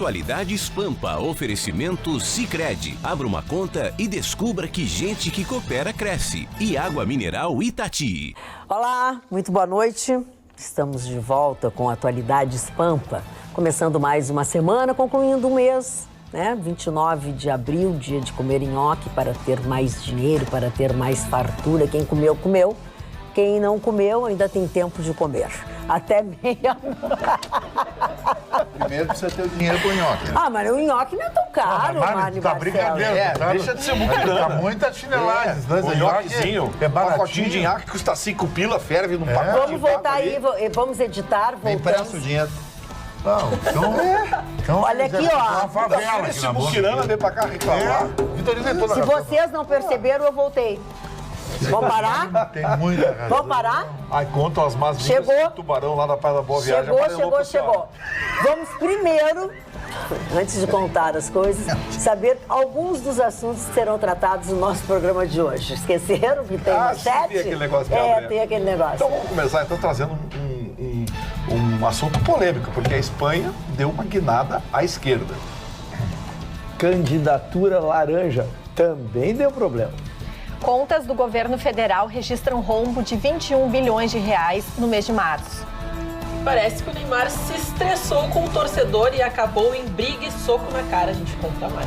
Atualidades Pampa, oferecimento Sicredi. Abra uma conta e descubra que gente que coopera cresce. E água mineral Itati. Olá, muito boa noite. Estamos de volta com Atualidades Pampa. Começando mais uma semana, concluindo um mês, né? 29 de abril, dia de comer nhoque para ter mais dinheiro, para ter mais fartura. Quem comeu, comeu. Quem não comeu, ainda tem tempo de comer. Até meia-noite. Primeiro precisa ter o dinheiro pro nhoque. Ah, mas o nhoque não é tão caro, Mário tá Marcelo. brincadeira. Deixa de ser muito grana. Tá muita chinelagem. O nhoquezinho, é pacotinho de nhoque custa 5 pila, ferve num pacote. Vamos voltar aí, vamos editar, Me empresta o voltamos. dinheiro. Não, então Olha aqui, ó. Uma favela aqui Esse na boca. muquirana veio pra cá reclamar. Vitorino é toda Se vocês não perceberam, eu voltei. Vamos parar? Tem muita razão. Vamos parar? Aí contam as más Chegou. línguas do tubarão lá da Praia da Boa Viagem. Chegou. Vamos primeiro, antes de contar as coisas, saber alguns dos assuntos que serão tratados no nosso programa de hoje. Esqueceram que tem sim, sete? tem aquele negócio que É, abre. tem aquele negócio. Então vamos começar trazendo um assunto polêmico, porque a Espanha deu uma guinada à esquerda. Candidatura laranja também deu problema. Contas do governo federal registram rombo de 21 bilhões de reais no mês de março. Parece que o Neymar se estressou com o torcedor e acabou em briga e soco na cara. A gente conta mais.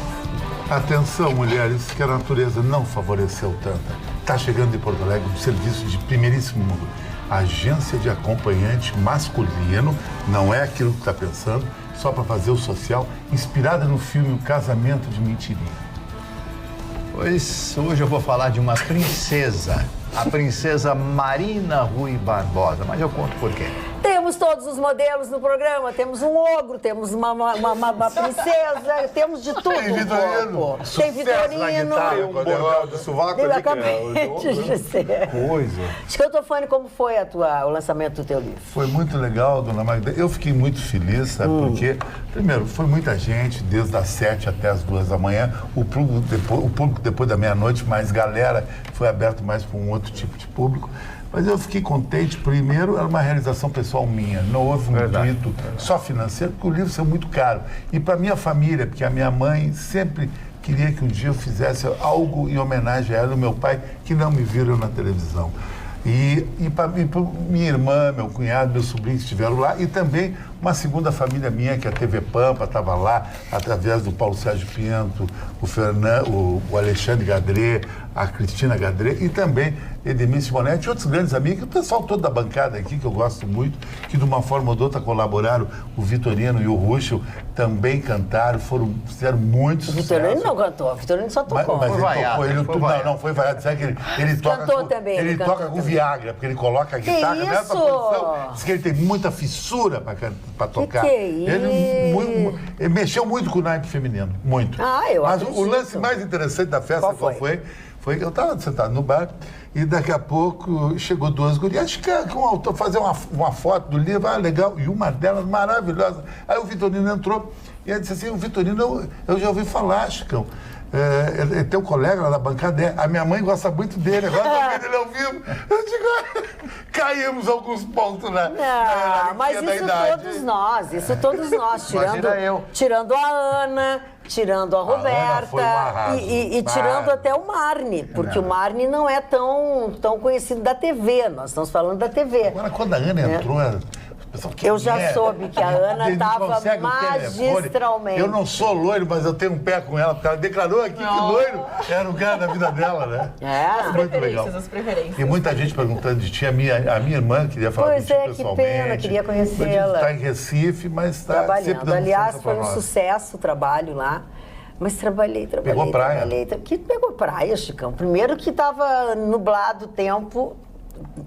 Atenção, mulheres, que a natureza não favoreceu tanto. Está chegando em Porto Alegre um serviço de primeiríssimo mundo. Agência de acompanhante masculino, não é aquilo que está pensando, só para fazer o social, inspirada no filme O Casamento de Mentirinha. Pois hoje eu vou falar de uma princesa, a princesa Marina Rui Barbosa, mas eu conto por quê. Temos todos os modelos no programa, temos um ogro, temos uma princesa, temos de tudo. Tem Vitorino. Tem Vitorino. Tem um bordel de sovaco Eu ali que acabei de dizer. Coisa. Escantofone, como foi o lançamento do teu livro? Foi muito legal, dona Magda. Eu fiquei muito feliz, sabe? Porque, primeiro, foi muita gente, desde as 7 até as 2 da manhã. O público depois da meia-noite, mas galera, foi aberto mais para um outro tipo de público. Mas eu fiquei contente, primeiro, era uma realização pessoal minha. Não houve um intuito só financeiro, porque o livro saiu muito caro. E para minha família, porque a minha mãe sempre queria que um dia eu fizesse algo em homenagem a ela e ao meu pai, que não me viram na televisão. E para minha irmã, meu cunhado, meus sobrinhos estiveram lá, e também uma segunda família minha, que é a TV Pampa, estava lá, através do Paulo Sérgio Pinto, o Alexandre Gadré, a Cristina Gadré, e também Edmir Simonetti e outros grandes amigos, o pessoal todo da bancada aqui, que eu gosto muito, que de uma forma ou de outra colaboraram, o Vitorino e o Ruschel também cantaram, fizeram muito sucesso. O Vitorino não cantou, o Vitorino só tocou. Mas Foi ele vaiado, tocou, foi vaiado. Não foi vaiado, sabe que ele toca Cantou com, também, ele ele cantou toca com também. Viagra, porque ele coloca a guitarra na mesma isso? posição. Diz que ele tem muita fissura para tocar. Que Ele mexeu muito com o naipe feminino, muito. Ah, eu Mas acredito. o lance mais interessante da festa, Qual foi? Foi que eu estava sentado no bar e daqui a pouco chegou duas gurias, acho que com o autor fazer uma foto do livro, legal, e uma delas maravilhosa. Aí o Vitorino entrou e ele disse assim, o Vitorino, eu já ouvi falar, Chicão. Ele tem um colega lá na bancada, a minha mãe gosta muito dele, agora tá vendo ele ao vivo. Eu digo, caímos alguns pontos na Mas isso todos nós, tirando a Ana, tirando a Roberta foi um arraso. e tirando até o Marne, porque o Marne não é tão conhecido da TV, nós estamos falando da TV. Agora, quando a Ana entrou, eu já soube que a Ana estava magistralmente. Eu não sou loiro, mas eu tenho um pé com ela, porque ela declarou aqui que loiro era o cara da vida dela, né? É. Muito legal. As preferências. E muita gente perguntando de ti, a minha irmã queria falar Pois contigo é, que pessoalmente. pena, queria conhecê-la. Está em Recife, mas está sempre Trabalhando. dando Aliás, força foi pra um nós. sucesso o trabalho lá. Mas trabalhei. Pegou praia? Que pegou praia, Chicão. Primeiro que estava nublado o tempo,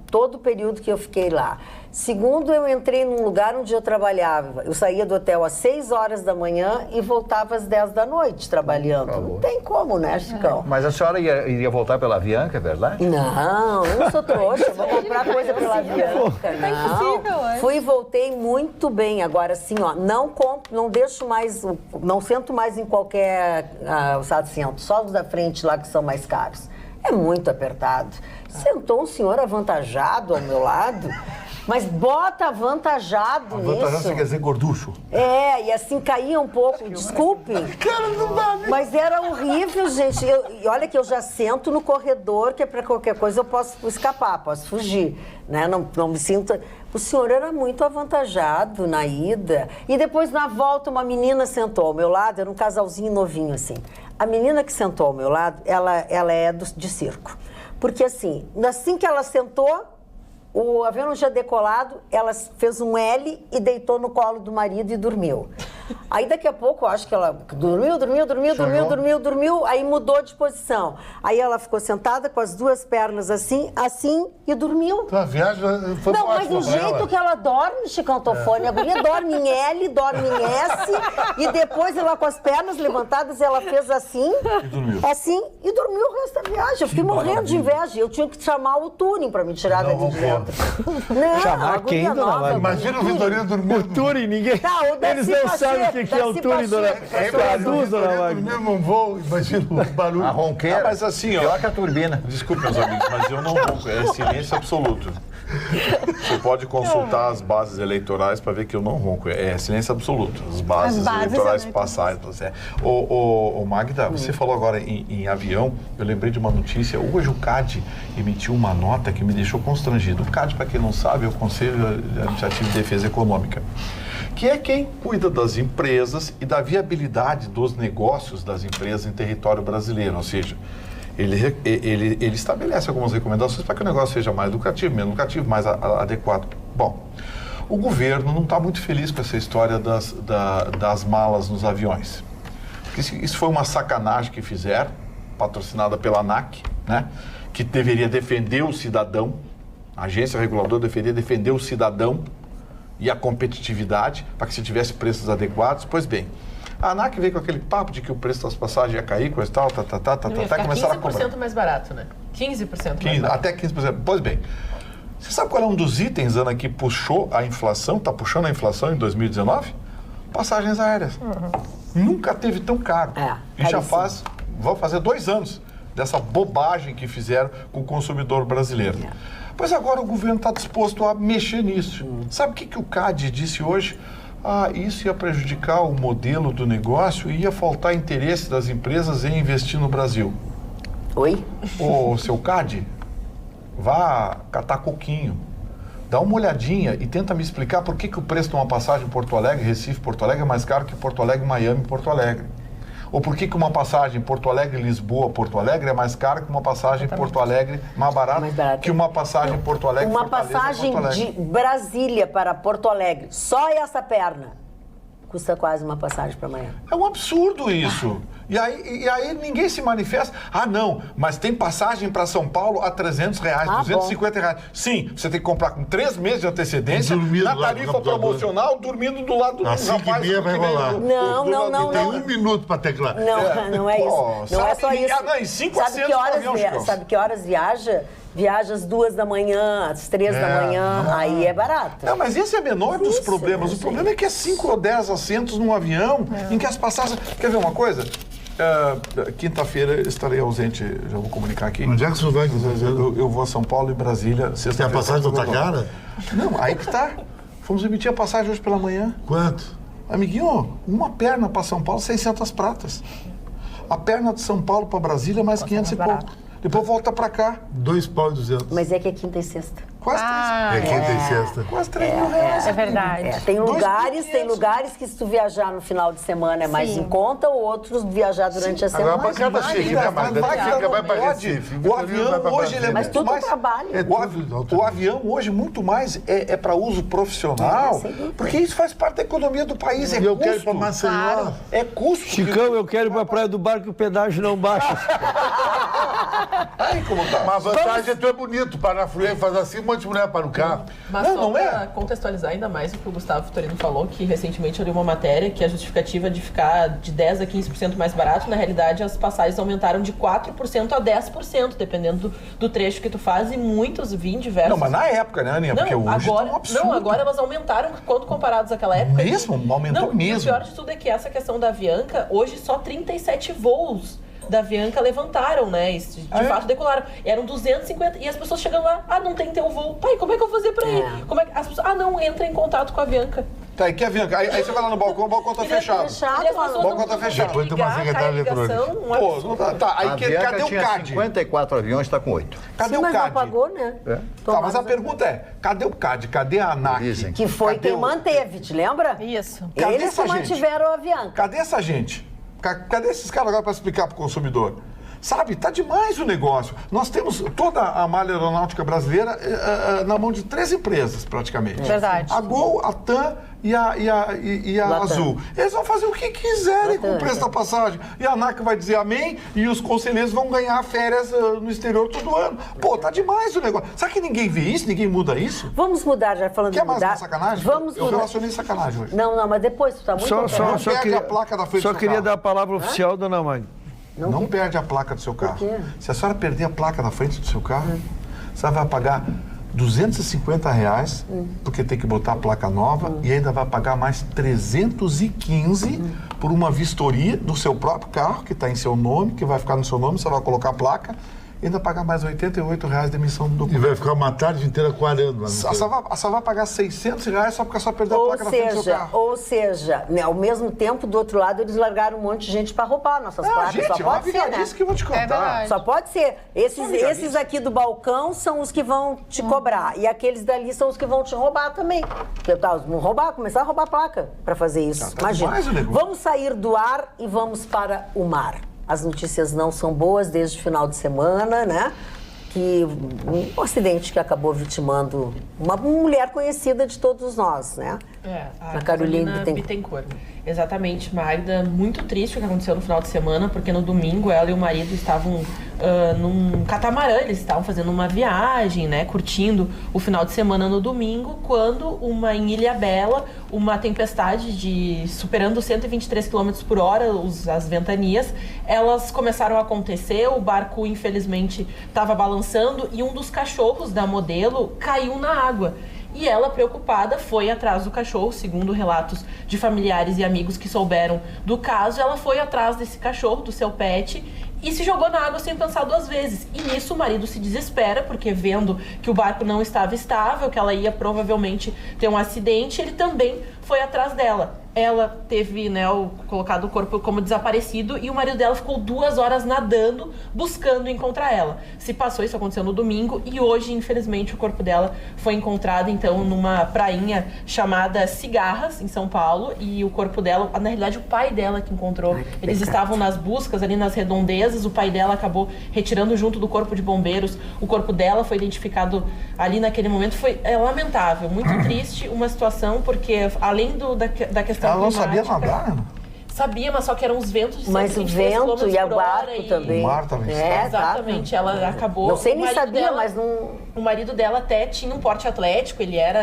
todo o período que eu fiquei lá. Segundo, eu entrei num lugar onde eu trabalhava. Eu saía do hotel às 6 horas da manhã e voltava às 10 da noite trabalhando. Não tem como, né, Chicão? Mas a senhora iria voltar pela Avianca, é verdade? Não, eu não sou trouxa, vou comprar coisa pela Avianca, não. Fui e voltei muito bem. Agora, assim, ó, não deixo mais, não sento mais em qualquer assento, só os da frente lá que são mais caros. É muito apertado. Sentou um senhor avantajado ao meu lado. Mas bota avantajado nisso. Avantajado você quer dizer gorducho. E assim caía um pouco, desculpe. Cara, não dá, né? Mas era horrível, gente. E olha que eu já sento no corredor, que é para qualquer coisa eu posso escapar, posso fugir, né? Não me sinto... O senhor era muito avantajado na ida. E depois, na volta, uma menina sentou ao meu lado, era um casalzinho novinho, assim. A menina que sentou ao meu lado, ela é de circo. Porque, assim que ela sentou, o avião não tinha decolado, ela fez um L e deitou no colo do marido e dormiu. Aí daqui a pouco, eu acho que ela dormiu, aí mudou de posição. Aí ela ficou sentada com as duas pernas assim, e dormiu. A viagem foi Não, mas ótima do pra jeito ela. que ela dorme, Chicão Tofone, a guria dorme em L, dorme em S, e depois ela com as pernas levantadas, ela fez assim, e dormiu o resto da viagem. Eu fiquei morrendo de inveja. Eu tinha que chamar o Turing pra me tirar dali de dentro. Não, Chamar a guria quem, dona nova, Magda? Imagina o Vitorino dormindo. O Turing, ninguém... Tá, o Eles não Darcy sabem o Pacheco, que é o Darcy Turing, dona... Pacheco. Traduz, dona Magda. Dormindo num voo, imagina o barulho. A ronqueira. Mas assim, ó. Pior que a turbina. Desculpe, meus amigos, mas eu não ronco. É silêncio absoluto. Você pode consultar as bases eleitorais para ver que eu não ronco. É silêncio absoluto. As bases eleitorais passadas. Ô, Magda, você falou agora em avião. Eu lembrei de uma notícia. Hoje o CAD emitiu uma nota que me deixou constrangido. O CAD, para quem não sabe, é o Conselho Administrativo de Defesa Econômica, que é quem cuida das empresas e da viabilidade dos negócios das empresas em território brasileiro. Ou seja, ele estabelece algumas recomendações para que o negócio seja mais lucrativo, menos lucrativo, mais adequado. Bom, o governo não está muito feliz com essa história das malas nos aviões. Porque isso foi uma sacanagem que fizeram, patrocinada pela ANAC, né? Que deveria defender o cidadão, a agência reguladora deveria defender o cidadão e a competitividade, para que se tivesse preços adequados. Pois bem, a ANAC veio com aquele papo de que o preço das passagens ia cair, coisa e tal, até começaram a cobrar. 15% mais barato, né? 15% mais barato. Até 15%. Pois bem, você sabe qual é um dos itens, Ana, que puxou a inflação, está puxando a inflação em 2019? Passagens aéreas. Nunca teve tão caro. E já vão fazer 2 anos dessa bobagem que fizeram com o consumidor brasileiro. Pois agora o governo está disposto a mexer nisso. Sabe o que o CAD disse hoje? Isso ia prejudicar o modelo do negócio e ia faltar interesse das empresas em investir no Brasil. Oi? Ô, seu CAD, vá catar coquinho. Dá uma olhadinha e tenta me explicar por que o preço de uma passagem Porto Alegre, Recife, Porto Alegre é mais caro que Porto Alegre, Miami, Porto Alegre. Ou por que uma passagem Porto Alegre, Lisboa, Porto Alegre é mais cara que uma passagem Porto Alegre, mais barata que uma passagem Porto Alegre, Uma Fortaleza, passagem Porto Alegre. de Brasília para Porto Alegre, só essa perna, custa quase uma passagem para amanhã. É um absurdo isso. E aí ninguém se manifesta. Não, mas tem passagem para São Paulo a R$300, R$250. Sim, você tem que comprar com 3 meses de antecedência, na tarifa promocional, dormindo do lado do rapaz. 5h30 vai rolar. Não. Tem 1 minuto para teclar. Não é isso. Não é só isso. Em 5 Sabe que horas viaja? Viaja às 2 da manhã, às 3 da manhã, aí é barato. Não, mas esse é o menor dos problemas. O problema é que é 5 ou 10 assentos num avião, em que as passagens... Quer ver uma coisa? Quinta-feira estarei ausente, já vou comunicar aqui. Onde é que você vai? Eu vou a São Paulo e Brasília. Tem a passagem da tua cara? Não, aí que tá. Fomos emitir a passagem hoje pela manhã. Quanto? Amiguinho, uma perna para São Paulo, 600 pratas. A perna de São Paulo para Brasília, mais 500 e pouco. Depois volta para cá. 2,200. Mas é que é quinta e sexta. Quase 3. É quinta e sexta. Quase 3 mil reais. É verdade. Tem lugares que se tu viajar no final de semana é mais em conta, ou outros viajar durante a semana. Agora, para cada chique, né, Magda? Vai para Recife. O avião hoje ele é Mas muito tudo mais... trabalho. O avião hoje muito mais é para uso profissional, porque isso faz parte da economia do país. E eu quero ir para Maceió. É custo. Chicão, eu quero ir para a Praia do Barco que o pedágio não baixa. Ai, como tá? Mas a vantagem é tu é bonito, para na frente, faz assim, um monte de mulher para no carro. Mas não pra contextualizar ainda mais o que o Gustavo Vitorino falou, que recentemente eu li uma matéria que a justificativa de ficar de 10% a 15% mais barato, na realidade as passagens aumentaram de 4% a 10%, dependendo do trecho que tu faz, e muitos diversos... Não, mas na época, né, Aninha? Porque hoje tá um absurdo. Não, agora elas aumentaram quando comparados àquela época. Mesmo? Aumentou mesmo. E o pior de tudo é que essa questão da Avianca, hoje só 37 voos da Avianca levantaram, né? E de fato decolaram. Eram 250 e as pessoas chegando lá, não tem teu voo. Pai, como é que eu vou fazer pra ir? Como é que... As pessoas, não, entra em contato com a Avianca. Tá, e que Avianca? Aí você vai lá no balcão, o balcão tá fechado. O balcão tá fechado. Depois tem uma secretária eletrônica. Pô, não tá. Tá, aí cadê o CAD? 54 aviões, tá com 8. Cadê o mas CAD? não pagou, né? Tá, mas a pergunta é, cadê o CAD? Cadê a ANAC? Dizem. Que foi quem manteve, te lembra? Isso. Cadê Eles essa que gente? mantiveram a Avianca. Cadê essa gente? Cadê esses caras agora para explicar para o consumidor? Sabe, tá demais o negócio. Nós temos toda a malha aeronáutica brasileira na mão de 3 empresas, praticamente. Verdade. A Gol, a TAM e a Azul. Eles vão fazer o que quiserem com o preço da passagem. E a ANAC vai dizer amém e os conselheiros vão ganhar férias no exterior todo ano. Pô, tá demais o negócio. Sabe que ninguém vê isso? Ninguém muda isso? Vamos mudar, já falando Quer de mais mudar. uma sacanagem? Vamos Eu mudar. relacionei sacanagem hoje. Não, mas depois, tu tá muito Não perde a placa da frente Só do queria carro. dar a palavra oficial, dona Magda. Não perde a placa do seu carro. quê? Se a senhora perder a placa na frente do seu carro, a senhora vai pagar R$250, porque tem que botar a placa nova, e ainda vai pagar mais 315 por uma vistoria do seu próprio carro, que está em seu nome, que vai ficar no seu nome, você vai colocar a placa, e ainda pagar mais R$88 de emissão do E documento. vai ficar uma tarde inteira coalhando lá. A senhora vai pagar R$600 só porque a senhora perdeu a placa na frente do seu carro. Ou seja, né, ao mesmo tempo, do outro lado, eles largaram um monte de gente para roubar nossas placas. Gente, Só é uma pode ser, né? vigarice que eu vou te contar. verdade. Só pode ser. Esses aqui do balcão são os que vão te cobrar. E aqueles dali são os que vão te roubar também. Porque vão roubar, começar a roubar a placa para fazer isso. Tá demais o Imagina. negócio. Vamos sair do ar e vamos para o mar. As notícias não são boas desde o final de semana, né? Que um acidente que acabou vitimando uma mulher conhecida de todos nós, né? A Carolina Bittencourt. Exatamente, Magda. Muito triste o que aconteceu no final de semana, porque no domingo ela e o marido estavam num catamarã, eles estavam fazendo uma viagem, né, curtindo o final de semana no domingo, quando em Ilhabela, uma tempestade superando 123 km por hora, as ventanias, elas começaram a acontecer, o barco infelizmente estava balançando e um dos cachorros da modelo caiu na água. E ela, preocupada, foi atrás do cachorro, segundo relatos de familiares e amigos que souberam do caso. Ela foi atrás desse cachorro, do seu pet, e se jogou na água sem pensar 2 vezes. E nisso o marido se desespera, porque vendo que o barco não estava estável, que ela ia provavelmente ter um acidente, ele também foi atrás dela. Ela teve, né, colocado o corpo como desaparecido e o marido dela ficou 2 horas nadando, buscando encontrar ela. Se passou, isso aconteceu no domingo e hoje, infelizmente, o corpo dela foi encontrado, então, numa prainha chamada Cigarras, em São Paulo, e o corpo dela, na realidade, o pai dela que encontrou. Eles estavam nas buscas ali nas redondezas, o pai dela acabou retirando junto do corpo de bombeiros. O corpo dela foi identificado ali naquele momento. Foi lamentável, muito triste uma situação, porque além da questão Ela não climática, sabia nadar? Sabia, mas só que eram os ventos de Mas o 123 vento km e a por hora barco também. O mar também Exatamente, ela acabou... Não sei o nem marido sabia, dela- mas não... O marido dela até tinha um porte atlético,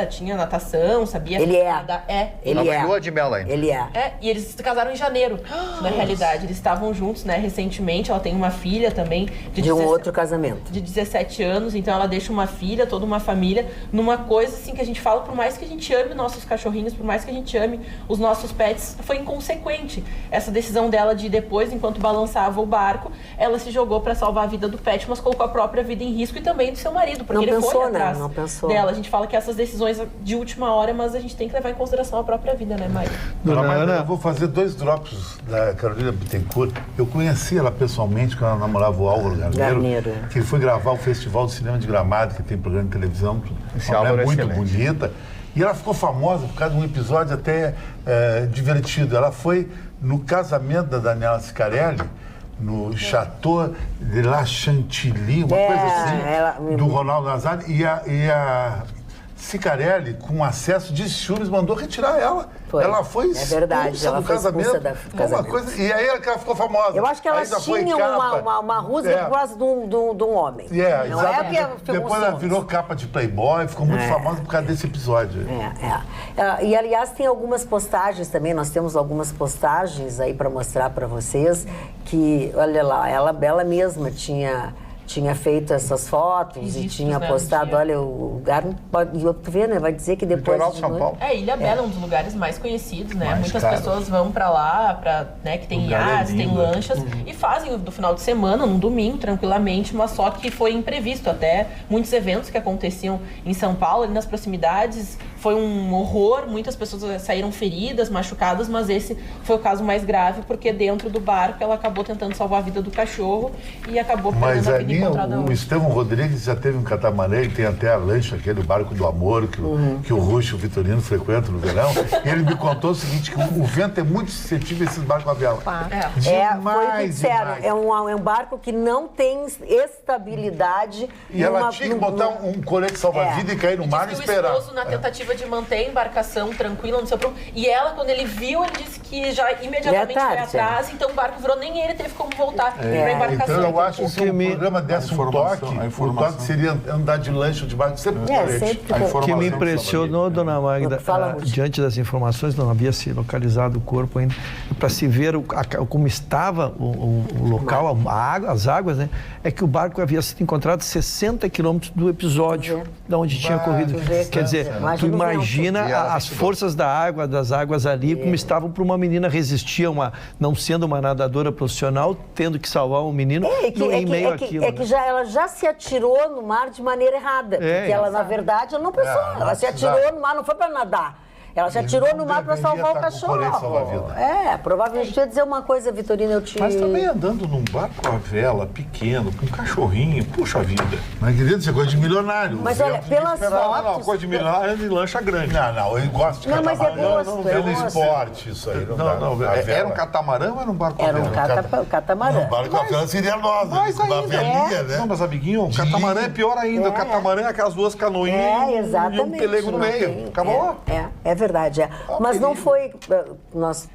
tinha natação, sabia... Ele é. nadar. Ele Tava é. em lua de mel ainda. Ele é. E eles se casaram em janeiro, na realidade. Eles estavam juntos, né, recentemente. Ela tem uma filha também. De um outro casamento. De 17 anos, então ela deixa uma filha, toda uma família, numa coisa assim que a gente fala, por mais que a gente ame nossos cachorrinhos, por mais que a gente ame os nossos pets, foi inconsequente. Essa decisão dela de depois, enquanto balançava o barco, ela se jogou para salvar a vida do pet, mas colocou a própria vida em risco e também do seu marido, porque Não ele pensou, foi né? atrás Não pensou. dela. A gente fala que essas decisões de última hora, mas a gente tem que levar em consideração a própria vida, né, Maia? Dona Dona Magda, Ana. eu vou fazer 2 drops da Carolina Bittencourt. Eu conheci ela pessoalmente quando ela namorava o Álvaro Garneiro. que foi gravar o Festival do Cinema de Gramado, que tem programa de televisão. Esse Uma mulher Álvaro é muito excelente. bonita. E ela ficou famosa por causa de um episódio até divertido. Ela foi no casamento da Daniela Scarelli, no Chateau de La Chantilly, uma coisa assim, do Ronaldo Nazário, e a Scarelli, com acesso de ciúmes, mandou retirar ela. Foi. Ela foi É verdade, expulsa ela do foi expulsa casamento. do casamento. Uma coisa, e aí ela ficou famosa. Eu acho que Aí elas já foi tinham capa. uma rusga por causa de um homem. Não é exatamente. porque Depois ela virou capa de Playboy, ficou muito famosa por causa desse episódio. E, aliás, tem algumas postagens também, nós temos algumas postagens aí para mostrar para vocês, que, olha lá, ela mesma tinha tinha feito essas fotos e tinha postado, olha, o lugar não pode... E tu vê, né? Vai dizer que depois... Litoral de São Paulo. Ilha Bela é um dos lugares mais conhecidos, né? Mais Muitas caros. pessoas vão pra lá, né, que tem iates, tem lanchas, e fazem do final de semana, num domingo, tranquilamente, mas só que foi imprevisto. Até muitos eventos que aconteciam em São Paulo, ali nas proximidades, foi um horror, muitas pessoas saíram feridas, machucadas, mas esse foi o caso mais grave, porque dentro do barco ela acabou tentando salvar a vida do cachorro e acabou Mas perdendo a vida encontrada. o Estevão Rodrigues já teve um catamarã, ele tem até a lancha, aquele barco do amor que o Ruxo e o Vitorino frequentam no verão. E ele me contou o seguinte, que o vento é muito suscetível a esses barcos à vela. Foi o que disseram, é um barco que não tem estabilidade. E ela tinha que botar um colete salva-vida e cair no mar e esperar. O esposo, na tentativa de manter a embarcação tranquila no seu prumo, e ela, quando ele viu, ele disse que já imediatamente foi atrás, então o barco virou, nem ele teve como voltar para a embarcação. Então eu acho que se o programa desse um toque, o toque seria andar de lancha ou de barco sempre com colete. O que me impressionou, dona Magda, diante das informações, não havia se localizado o corpo ainda, para se ver como estava o local, as águas, né? É que o barco havia sido encontrado 60 quilômetros do episódio de onde tinha ocorrido. Quer dizer, tu imagina as forças das águas ali, como estavam para uma menina resistir, não sendo uma nadadora profissional, tendo que salvar um menino em meio àquilo. Ela já se atirou no mar de maneira errada. Porque ela, na verdade, ela não pensou. Ela se atirou no mar, não foi para nadar. Ela se atirou no mar para salvar o cachorro. Provavelmente. Eu ia dizer uma coisa, Vitorino, Mas também andando num barco à vela, pequeno, com um cachorrinho, puxa vida. Mas querido, isso é coisa de milionário. Mas olha, pelas fotos... Não, coisa de milionário é de lancha grande. Não, eu gosto de catamarã. Mas é gosto, pelo esporte, isso aí. Era um catamarã ou era um barco à vela? Era um catamarã. Um barco à vela seria nós, uma velinha, né? Não, mas amiguinho, o catamarã é pior ainda. O catamarã é aquelas duas canoinhas e um pelego no meio. Acabou? É verdade. Mas não foi... Nós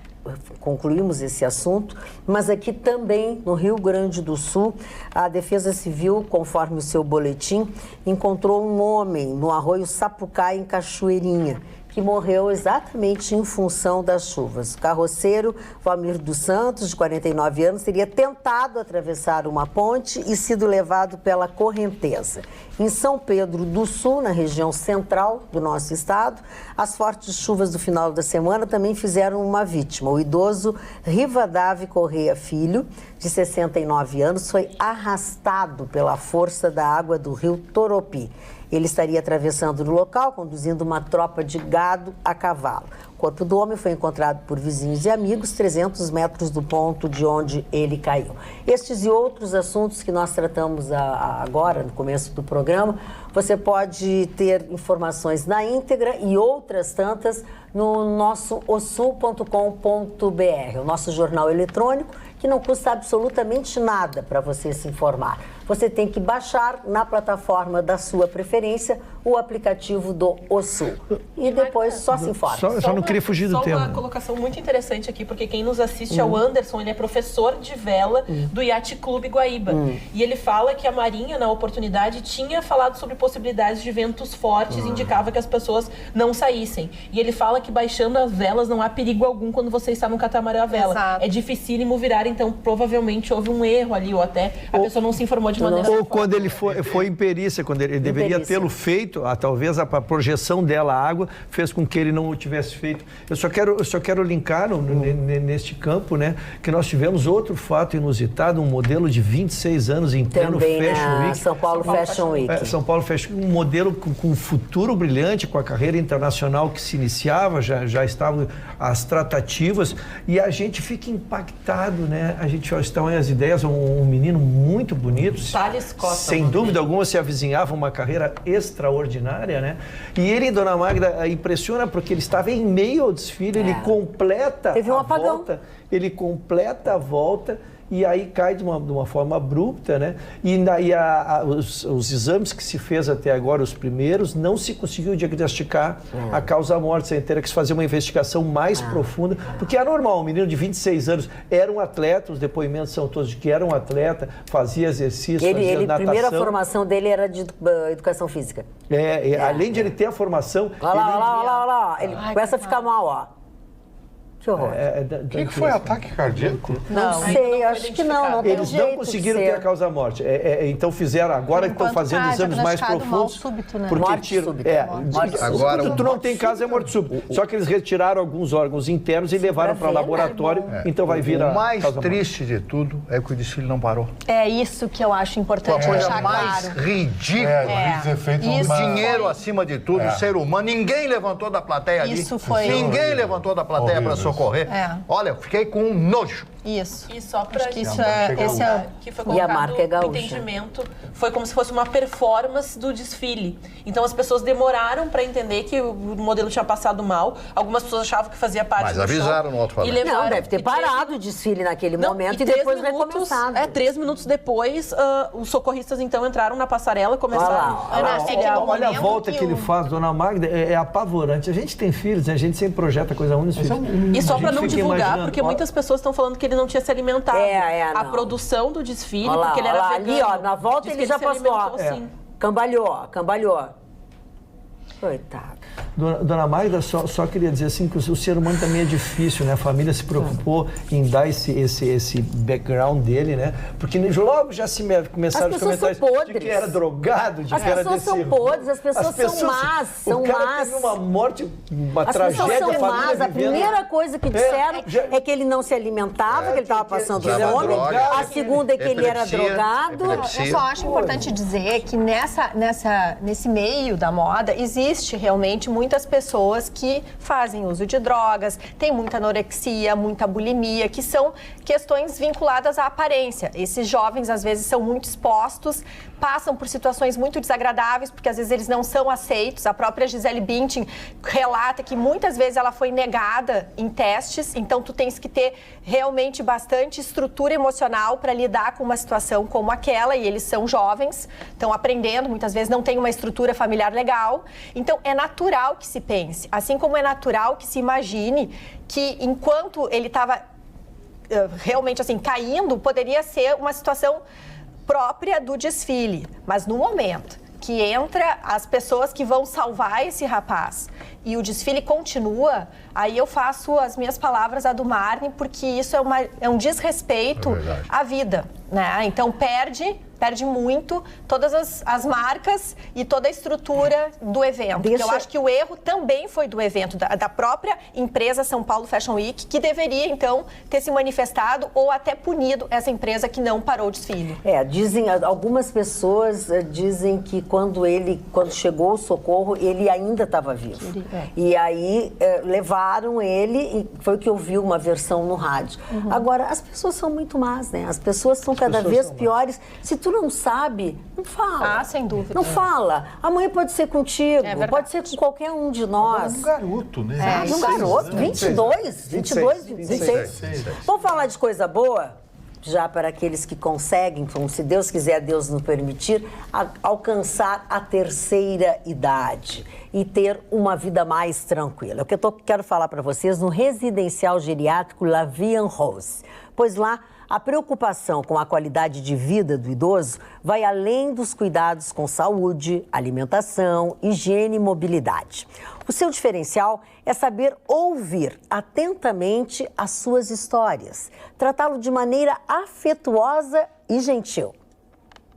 concluímos esse assunto, mas aqui também, no Rio Grande do Sul, a Defesa Civil, conforme o seu boletim, encontrou um homem no arroio Sapucaí, em Cachoeirinha, que morreu exatamente em função das chuvas. O carroceiro, Valmir dos Santos, de 49 anos, teria tentado atravessar uma ponte e sido levado pela correnteza. Em São Pedro do Sul, na região central do nosso estado, as fortes chuvas do final da semana também fizeram uma vítima. O idoso Rivadavie Correia Filho, de 69 anos, foi arrastado pela força da água do rio Toropi. Ele estaria atravessando no local, conduzindo uma tropa de gado a cavalo. O corpo do homem foi encontrado por vizinhos e amigos, 300 metros do ponto de onde ele caiu. Estes e outros assuntos que nós tratamos agora, no começo do programa, você pode ter informações na íntegra e outras tantas no nosso osul.com.br, o nosso jornal eletrônico, que não custa absolutamente nada para você se informar. Você tem que baixar na plataforma da sua preferência o aplicativo do Osul. E depois só se informa. Só não queria fugir do tema. Só uma colocação muito interessante aqui, porque quem nos assiste é o Anderson, ele é professor de vela do Yacht Clube Guaíba. E ele fala que a Marinha, na oportunidade, tinha falado sobre possibilidades de ventos fortes, indicava que as pessoas não saíssem. E ele fala que baixando as velas não há perigo algum quando você está no catamarã à vela. Exato. É dificílimo virar, então provavelmente houve um erro ali, ou até a pessoa não se informou de maneira... Ou quando ele foi em perícia, quando ele deveria tê-lo feito, talvez a projeção dela, a água, fez com que ele não o tivesse feito. Eu só quero linkar neste campo, né, que nós tivemos outro fato inusitado, um modelo de 26 anos em pleno Fashion Week. São Paulo Fashion Week. São Paulo Fashion Week, um modelo com um futuro brilhante, com a carreira internacional que se iniciava, já estavam as tratativas, e a gente fica impactado, né? A gente estão aí as ideias, um menino muito bonito, sem dúvida alguma se avizinhava uma carreira extraordinária, né? E ele, dona Magda, impressiona porque ele estava em meio ao desfile, ele completa ele completa a volta e aí cai de uma forma abrupta, né? E daí os exames que se fez até agora, os primeiros, não se conseguiu diagnosticar a causa-morte. Você teria que se fazer uma investigação mais profunda, porque é normal, um menino de 26 anos era um atleta, os depoimentos são todos de que era um atleta, fazia exercício, fazia natação. A primeira formação dele era de educação física. Além de ele ter a formação... Olha lá, ele começa a ficar mal, ó. Que horror. O que foi ataque cardíaco? Não sei, acho que não tem Eles jeito não conseguiram de ter ser. a causa-morte. Então fizeram, agora que estão fazendo exames mais profundos. Súbito, né? Porque Morte súbita. Agora, tu não tem caso é morte súbita. Só que eles retiraram alguns órgãos internos e levaram para laboratório, então vai vir o mais triste de tudo é que o desfile não parou. É isso que eu acho Foi a importante coisa deixar mais claro. ridícula. Isso Dinheiro acima de tudo, ser humano. Ninguém levantou da plateia ali. Isso foi Ninguém levantou da plateia para socorrer. Olha, eu fiquei com um nojo. Isso. E só para que isso é que foi E a colocado marca é o gaúcha. entendimento foi como se fosse uma performance do desfile. Então as pessoas demoraram para entender que o modelo tinha passado mal. Algumas pessoas achavam que fazia parte Mas do avisaram show. no alto-falante. Não, deve ter parado o desfile naquele momento e 3 depois minutos, recomeçado. 3 minutos depois, os socorristas então entraram na passarela, começaram Olha a volta que ele faz, dona Magda, é apavorante. A gente tem filhos, a gente sempre projeta coisa ruim nos filhos. E só A para gente não fica divulgar, imaginando, porque muitas pessoas estão falando que ele não tinha se alimentado. A não. produção do desfile, Olha lá, porque ele era olha lá, vegano. ali, ó, na volta diz ele que já se passou, ó. alimentou, sim. Cambalhou. Coitado. Dona Magda, só queria dizer assim que o ser humano também é difícil, né? A família se preocupou em dar esse background dele, né? Porque logo já começaram os comentários de que era drogado, de que era As pessoas são podres, as pessoas são más, são O cara más. teve uma morte, uma As tragédia, pessoas são a família más. A vivendo. primeira coisa que disseram é que ele não se alimentava, que ele estava passando fome. A segunda é que ele era drogado. Eu só acho importante dizer que nesse meio da moda existe realmente muitas pessoas que fazem uso de drogas, tem muita anorexia, muita bulimia, que são questões vinculadas à aparência. Esses jovens, às vezes, são muito expostos, passam por situações muito desagradáveis, porque às vezes eles não são aceitos. A própria Gisele Bündchen relata que muitas vezes ela foi negada em testes, então tu tens que ter realmente bastante estrutura emocional para lidar com uma situação como aquela, e eles são jovens, estão aprendendo, muitas vezes não tem uma estrutura familiar legal, então é natural que se pense, assim como é natural que se imagine que enquanto ele estava realmente assim caindo, poderia ser uma situação própria do desfile, mas no momento que entra as pessoas que vão salvar esse rapaz e o desfile continua, aí eu faço as minhas palavras a do Marne, porque isso é um desrespeito à vida, né? Então perde muito todas as marcas e toda a estrutura do evento. Eu acho que o erro também foi do evento, da própria empresa São Paulo Fashion Week, que deveria, então, ter se manifestado ou até punido essa empresa que não parou o desfile. Algumas pessoas dizem que quando chegou o socorro, ele ainda estava vivo. E aí levaram ele, e foi o que eu vi uma versão no rádio. Agora, as pessoas são muito más, né? As pessoas são cada vez piores. Se tu não sabe, não fala. Ah, sem dúvida. Não fala. Amanhã pode ser contigo, pode ser com qualquer um de nós. Um garoto, né? Um garoto, 22, 26. Vamos falar de coisa boa? Já para aqueles que conseguem, como se Deus quiser, Deus nos permitir, alcançar a terceira idade e ter uma vida mais tranquila. É o que eu quero falar para vocês no residencial geriátrico La Vie en Rose, pois lá a preocupação com a qualidade de vida do idoso vai além dos cuidados com saúde, alimentação, higiene e mobilidade. O seu diferencial é saber ouvir atentamente as suas histórias, tratá-lo de maneira afetuosa e gentil.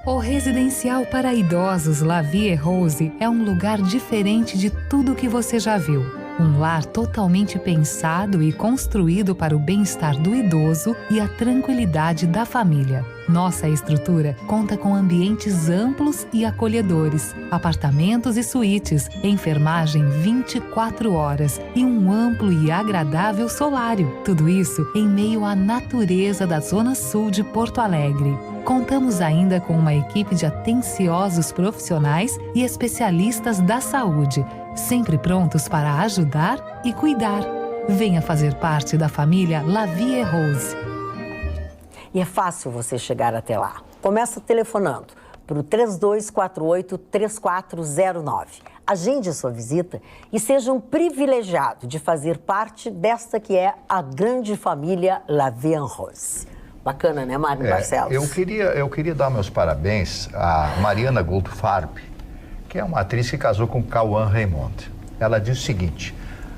O Residencial para Idosos La Vie en Rose é um lugar diferente de tudo que você já viu. Um lar totalmente pensado e construído para o bem-estar do idoso e a tranquilidade da família. Nossa estrutura conta com ambientes amplos e acolhedores, apartamentos e suítes, enfermagem 24 horas e um amplo e agradável solário. Tudo isso em meio à natureza da Zona Sul de Porto Alegre. Contamos ainda com uma equipe de atenciosos profissionais e especialistas da saúde, sempre prontos para ajudar e cuidar. Venha fazer parte da família La Vie en Rose. E é fácil você chegar até lá. Começa telefonando para o 3248-3409. Agende sua visita e seja um privilegiado de fazer parte desta que é a grande família La Vie en Rose. Bacana, né, Mário Barcelos? Eu queria dar meus parabéns à Mariana Goldfarb, que é uma atriz que casou com Cauã Raymond. Ela diz o seguinte: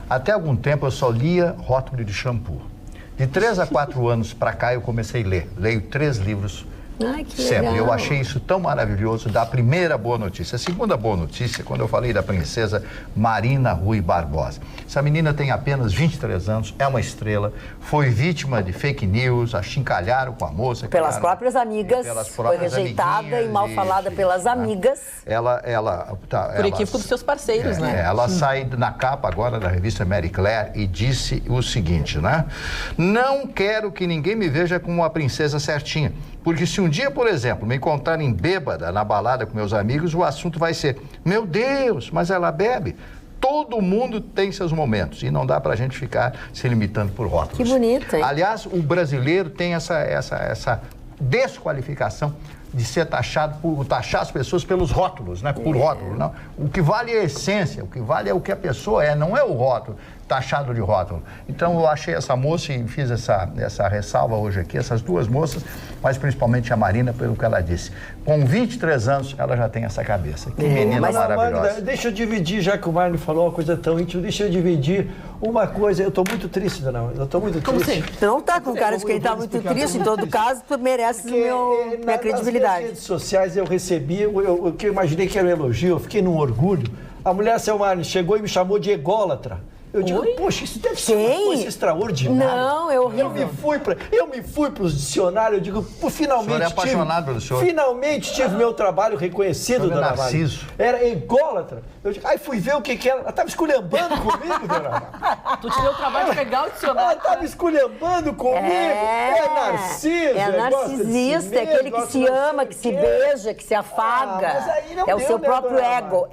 Até algum tempo eu só lia rótulo de shampoo. De 3 a 4 anos para cá eu comecei a ler. Leio 3 livros Ai, que sempre. legal. Eu achei isso tão maravilhoso. Da primeira boa notícia. A segunda boa notícia, quando eu falei da princesa Marina Rui Barbosa. Essa menina tem apenas 23 anos, é uma estrela, foi vítima de fake news, achincalharam com a moça. Pelas próprias amigas, foi rejeitada e mal falada pelas amigas. Por equívoco dos seus parceiros, né? Ela sai na capa agora da revista Marie Claire e disse o seguinte, né? Não quero que ninguém me veja como uma princesa certinha. Porque se um dia, por exemplo, me encontrarem bêbada na balada com meus amigos, o assunto vai ser: meu Deus, mas ela bebe. Todo mundo tem seus momentos e não dá pra gente ficar se limitando por rótulos. Que bonito, hein? Aliás, o brasileiro tem essa desqualificação de ser taxado por taxar as pessoas pelos rótulos, né? Por rótulo, não. O que vale é a essência, o que vale é o que a pessoa é, não é o rótulo, taxado de rótulo. Então eu achei essa moça e fiz essa ressalva hoje aqui, essas duas moças, mas principalmente a Marina, pelo que ela disse. Com 23 anos, ela já tem essa cabeça. Que menina maravilhosa. Magda, deixa eu dividir, já que o Marlon falou uma coisa tão íntima, deixa eu dividir uma coisa. Eu estou muito triste, Dona. Eu estou muito triste. Como assim? Tu não tá com cara de quem tá muito triste, em todo caso, tu mereces minha credibilidade. Nas redes sociais eu recebi, o que eu imaginei que era um elogio, eu fiquei num orgulho. A mulher, seu Marlon, chegou e me chamou de ególatra. Eu digo, poxa, isso deve ser uma coisa extraordinária. Não, é horrível. Eu me fui para os dicionários, eu digo, finalmente. O senhor é apaixonado pelo senhor. Finalmente tive meu trabalho reconhecido, Dona Narciso. Era ególatra. Eu digo, aí fui ver o que era. Ela estava esculhambando comigo, Dona Mara. Tu te deu o trabalho de pegar o dicionário. Ela estava esculhambando comigo. É narciso. É narcisista, é aquele que se ama, que se beija, que se afaga. Mas aí não é o deu, seu né, próprio Dona ego,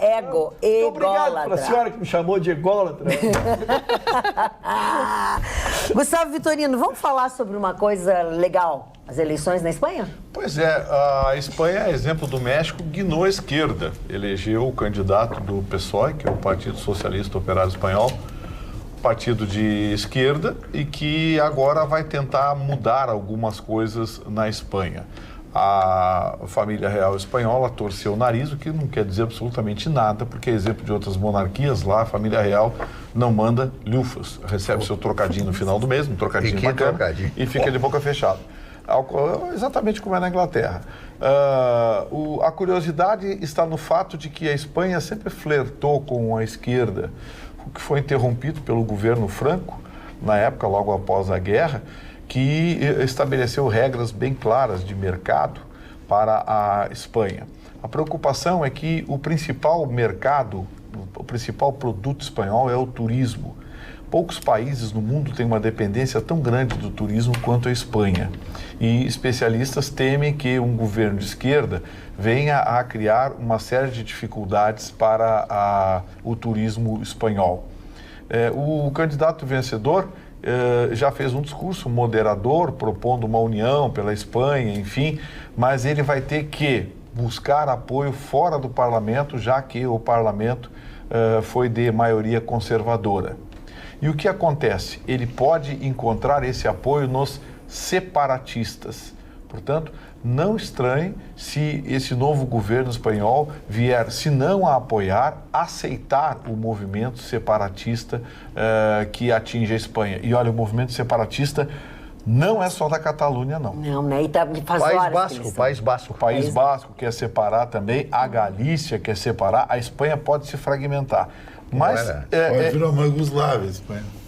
Muito obrigado ególatra. pela senhora que me chamou de ególatra. Gustavo Vitorino, vamos falar sobre uma coisa legal, as eleições na Espanha? Pois é, a Espanha, exemplo do México, guinou a esquerda, elegeu o candidato do PSOE, que é o Partido Socialista Operário Espanhol, partido de esquerda, e que agora vai tentar mudar algumas coisas na Espanha. A família real espanhola torceu o nariz, o que não quer dizer absolutamente nada, porque, exemplo de outras monarquias, lá a família real não manda lufas, recebe seu trocadinho no final do mês, um trocadinho bacana, e fica de boca fechada. Exatamente como é na Inglaterra. A curiosidade está no fato de que a Espanha sempre flertou com a esquerda, o que foi interrompido pelo governo Franco, na época, logo após a guerra, que estabeleceu regras bem claras de mercado para a Espanha. A preocupação é que o principal mercado, o principal produto espanhol é o turismo. Poucos países no mundo têm uma dependência tão grande do turismo quanto a Espanha. E especialistas temem que um governo de esquerda venha a criar uma série de dificuldades para o turismo espanhol. O candidato vencedor já fez um discurso moderador, propondo uma união pela Espanha, enfim, mas ele vai ter que buscar apoio fora do parlamento, já que o parlamento foi de maioria conservadora. E o que acontece? Ele pode encontrar esse apoio nos separatistas. Portanto, não estranhe se esse novo governo espanhol vier, se não a apoiar, aceitar o movimento separatista que atinge a Espanha. E olha, o movimento separatista não é só da Catalunha, não. Não, né? E faz País Basco. O País Basco quer separar também, a Galícia quer separar, a Espanha pode se fragmentar. Mas pode virar uma Iugoslávia, a Espanha.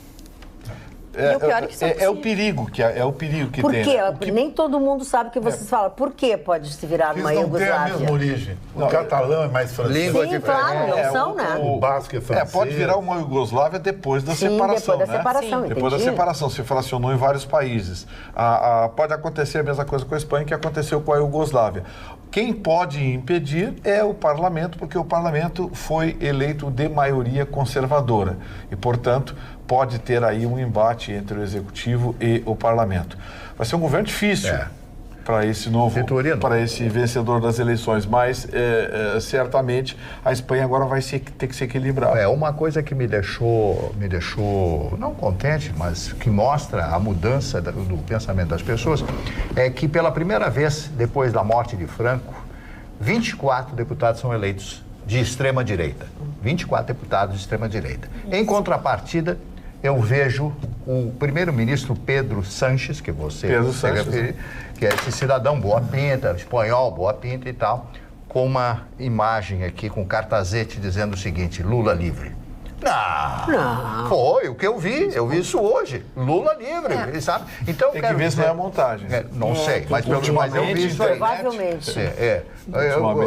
É o perigo que tem. Por quê? Nem todo mundo sabe o que vocês falam. Por que pode se virar uma Iugoslávia? Não tem a mesma origem. O catalão é mais francês. Sim, claro, não são, né? O basco é francês. Pode virar uma Iugoslávia depois da separação, depois da separação, né? Depois da separação, se fracionou em vários países. Pode acontecer a mesma coisa com a Espanha que aconteceu com a Iugoslávia. Quem pode impedir é o parlamento, porque o parlamento foi eleito de maioria conservadora e, portanto, pode ter aí um embate entre o executivo e o parlamento. Vai ser um governo difícil para esse vencedor das eleições, mas certamente a Espanha agora vai ter que se equilibrar. Uma coisa que me deixou não contente, mas que mostra a mudança do pensamento das pessoas, é que pela primeira vez depois da morte de Franco, 24 deputados são eleitos de extrema-direita. 24 deputados de extrema-direita. Em contrapartida, eu vejo o primeiro-ministro Pedro Sánchez, que você se referiu, que é esse cidadão boa pinta, espanhol, boa pinta e tal, com uma imagem aqui, com cartazete dizendo o seguinte: Lula livre. Não. Foi o que eu vi isso hoje. Lula livre, sabe? Então, tem que ver se não é montagem. Não sei, mas eu vi isso aí. Provavelmente.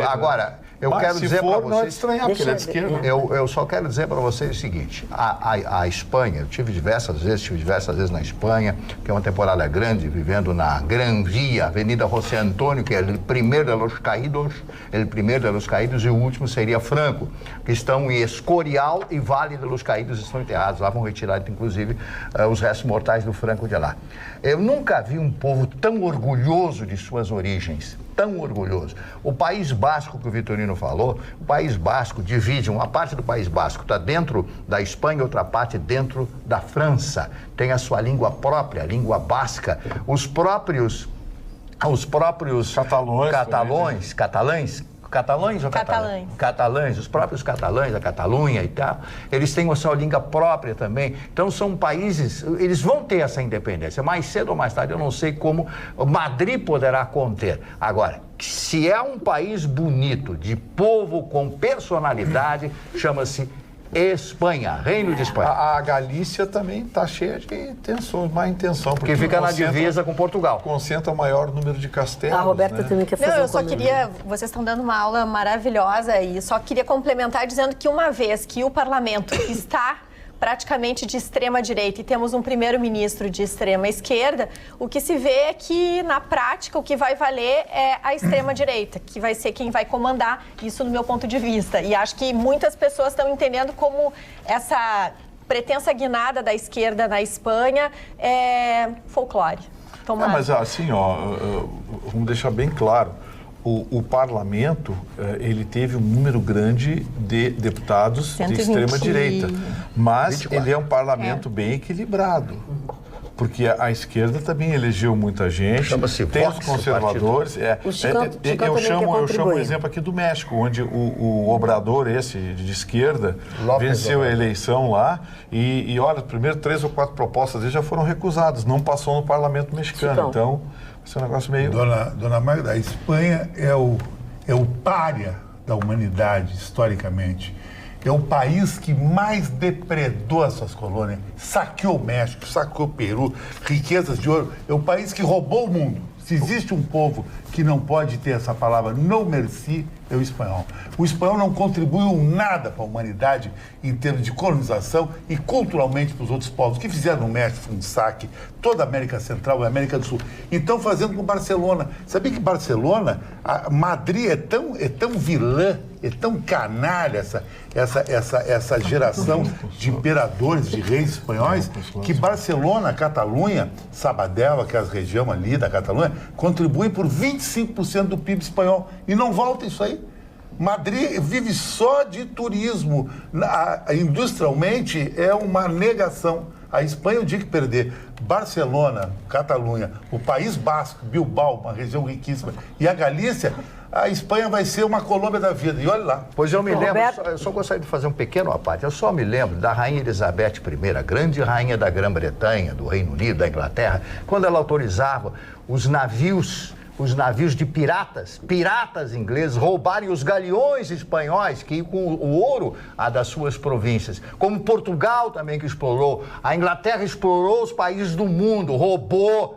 Agora, eu quero dizer para vocês... Não é de estranhar, porque ele é de esquerda. Eu só quero dizer para vocês o seguinte: a Espanha, eu estive diversas vezes na Espanha, que é uma temporada grande, vivendo na Gran Via, Avenida José Antônio, que é o primeiro de los caídos, e o último seria Franco, que estão em Escorial e Vale de los Caídos estão enterrados. Lá vão retirar, inclusive, os restos mortais do Franco de lá. Eu nunca vi um povo tão orgulhoso de suas origens, tão orgulhoso. O País Basco, que o Vitorino falou, o País Basco divide, uma parte do País Basco está dentro da Espanha, outra parte dentro da França. Tem a sua língua própria, a língua basca. Os próprios catalães, os próprios catalães, a Catalunha e tal, eles têm a sua língua própria também. Então são países, eles vão ter essa independência, mais cedo ou mais tarde, eu não sei como Madrid poderá conter. Agora, se é um país bonito, de povo com personalidade, chama-se Espanha, Reino de Espanha. A Galícia também está cheia de má intenção. Porque fica na divisa com Portugal. Concentra o maior número de castelos. A Roberta também quer fazer eu só queria... Vocês estão dando uma aula maravilhosa e só queria complementar dizendo que uma vez que o parlamento está praticamente de extrema-direita e temos um primeiro-ministro de extrema-esquerda, o que se vê é que, na prática, o que vai valer é a extrema-direita, que vai ser quem vai comandar, isso no meu ponto de vista. E acho que muitas pessoas estão entendendo como essa pretensa guinada da esquerda na Espanha é folclore. Mas assim, vamos deixar bem claro. O parlamento, ele teve um número grande de deputados 120. De extrema-direita, mas 24. Ele é um parlamento bem equilibrado, porque a esquerda também elegeu muita gente, tem os conservadores. Eu chamo o exemplo aqui do México, onde o Obrador, esse de esquerda, venceu a eleição lá e olha, primeiro 3 ou 4 propostas dele já foram recusadas, não passou no parlamento mexicano, então... Esse é um negócio meio... Dona Magda, a Espanha é o pária da humanidade, historicamente. É o país que mais depredou as suas colônias, saqueou o México, saqueou o Peru, riquezas de ouro. É o país que roubou o mundo. Se existe um povo que não pode ter essa palavra no merci, é o espanhol. O espanhol não contribuiu nada para a humanidade em termos de colonização e culturalmente para os outros povos. O que fizeram no México foi um saque, toda a América Central e a América do Sul. Então, fazendo com Barcelona. Sabia que Barcelona, Madrid é tão vilã, é tão canalha essa geração de imperadores, de reis espanhóis, que Barcelona, Catalunha, Sabadell, que é a região ali da Catalunha, contribuem por 25% do PIB espanhol. E não volta isso aí. Madrid vive só de turismo. Industrialmente é uma negação. A Espanha, o dia que perder Barcelona, Catalunha, o País Basco, Bilbao, uma região riquíssima, e a Galícia, a Espanha vai ser uma Colômbia da vida. E olha lá. Pois eu me lembro, eu só gostaria de fazer um pequeno aparte. Eu só me lembro da Rainha Elizabeth I, a grande rainha da Grã-Bretanha, do Reino Unido, da Inglaterra, quando ela autorizava os navios de piratas ingleses, roubarem os galeões espanhóis que iam com o ouro das suas províncias. Como Portugal também, que explorou. A Inglaterra explorou os países do mundo, roubou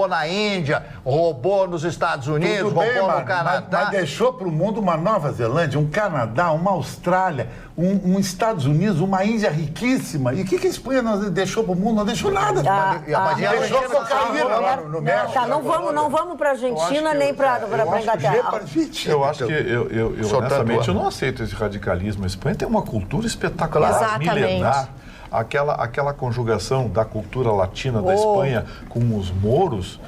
na Índia, roubou nos Estados Unidos, roubou no Canadá. Mas deixou para o mundo uma Nova Zelândia, um Canadá, uma Austrália, um Estados Unidos, uma Índia riquíssima. E o que a Espanha deixou para o mundo? Não deixou nada. Deixou cocaína no México. Tá, não vamos para a Argentina nem para a Inglaterra. Eu acho que, honestamente, eu não aceito esse radicalismo. A Espanha tem uma cultura espetacular, milenar. aquela conjugação da cultura latina da Espanha com os mouros,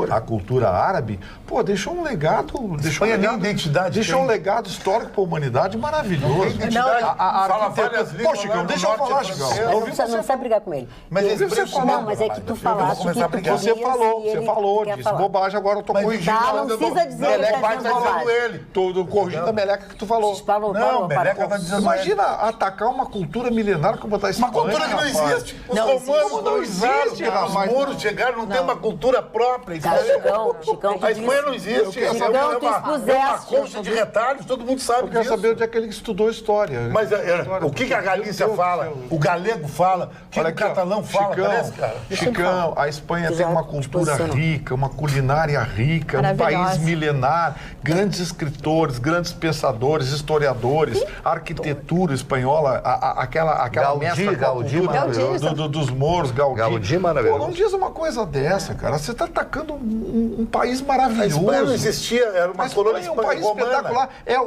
a cultura árabe, pô, deixou um legado, deixou um legado histórico para a humanidade maravilhoso. Fala várias línguas. Pô, Chicão, deixa eu falar, Chicão. Não precisa brigar com ele. Mas é que tu falaste que tu Você falou, disse bobagem, agora eu tô corrigindo. Não precisa dizer que tá dizendo bobagem. Tô corrigindo a meleca que tu falou. Não, Meleca tá dizendo... Imagina atacar uma cultura milenar como a Espanha. Uma cultura que não existe. Os romanos não existem, rapaz. Os mouros chegaram, não tem uma cultura própria. Chicão, a Espanha não existe. Chicão, tu expuseste. É uma concha de retalhos, todo mundo sabe disso. Eu quero saber onde é que ele estudou história. Mas o que a Galícia fala, o galego fala, o que o catalão fala, parece, cara? Chicão, a Espanha tem uma cultura rica, uma culinária rica, um país milenar, grandes escritores, grandes pensadores, historiadores, arquitetura espanhola, aquela mestra dos mouros, Gaudí maravilhoso. Pô, não diz uma coisa dessa, cara. Você está atacando um país maravilhoso. A Espanha não existia, era uma colônia um país espetacular. É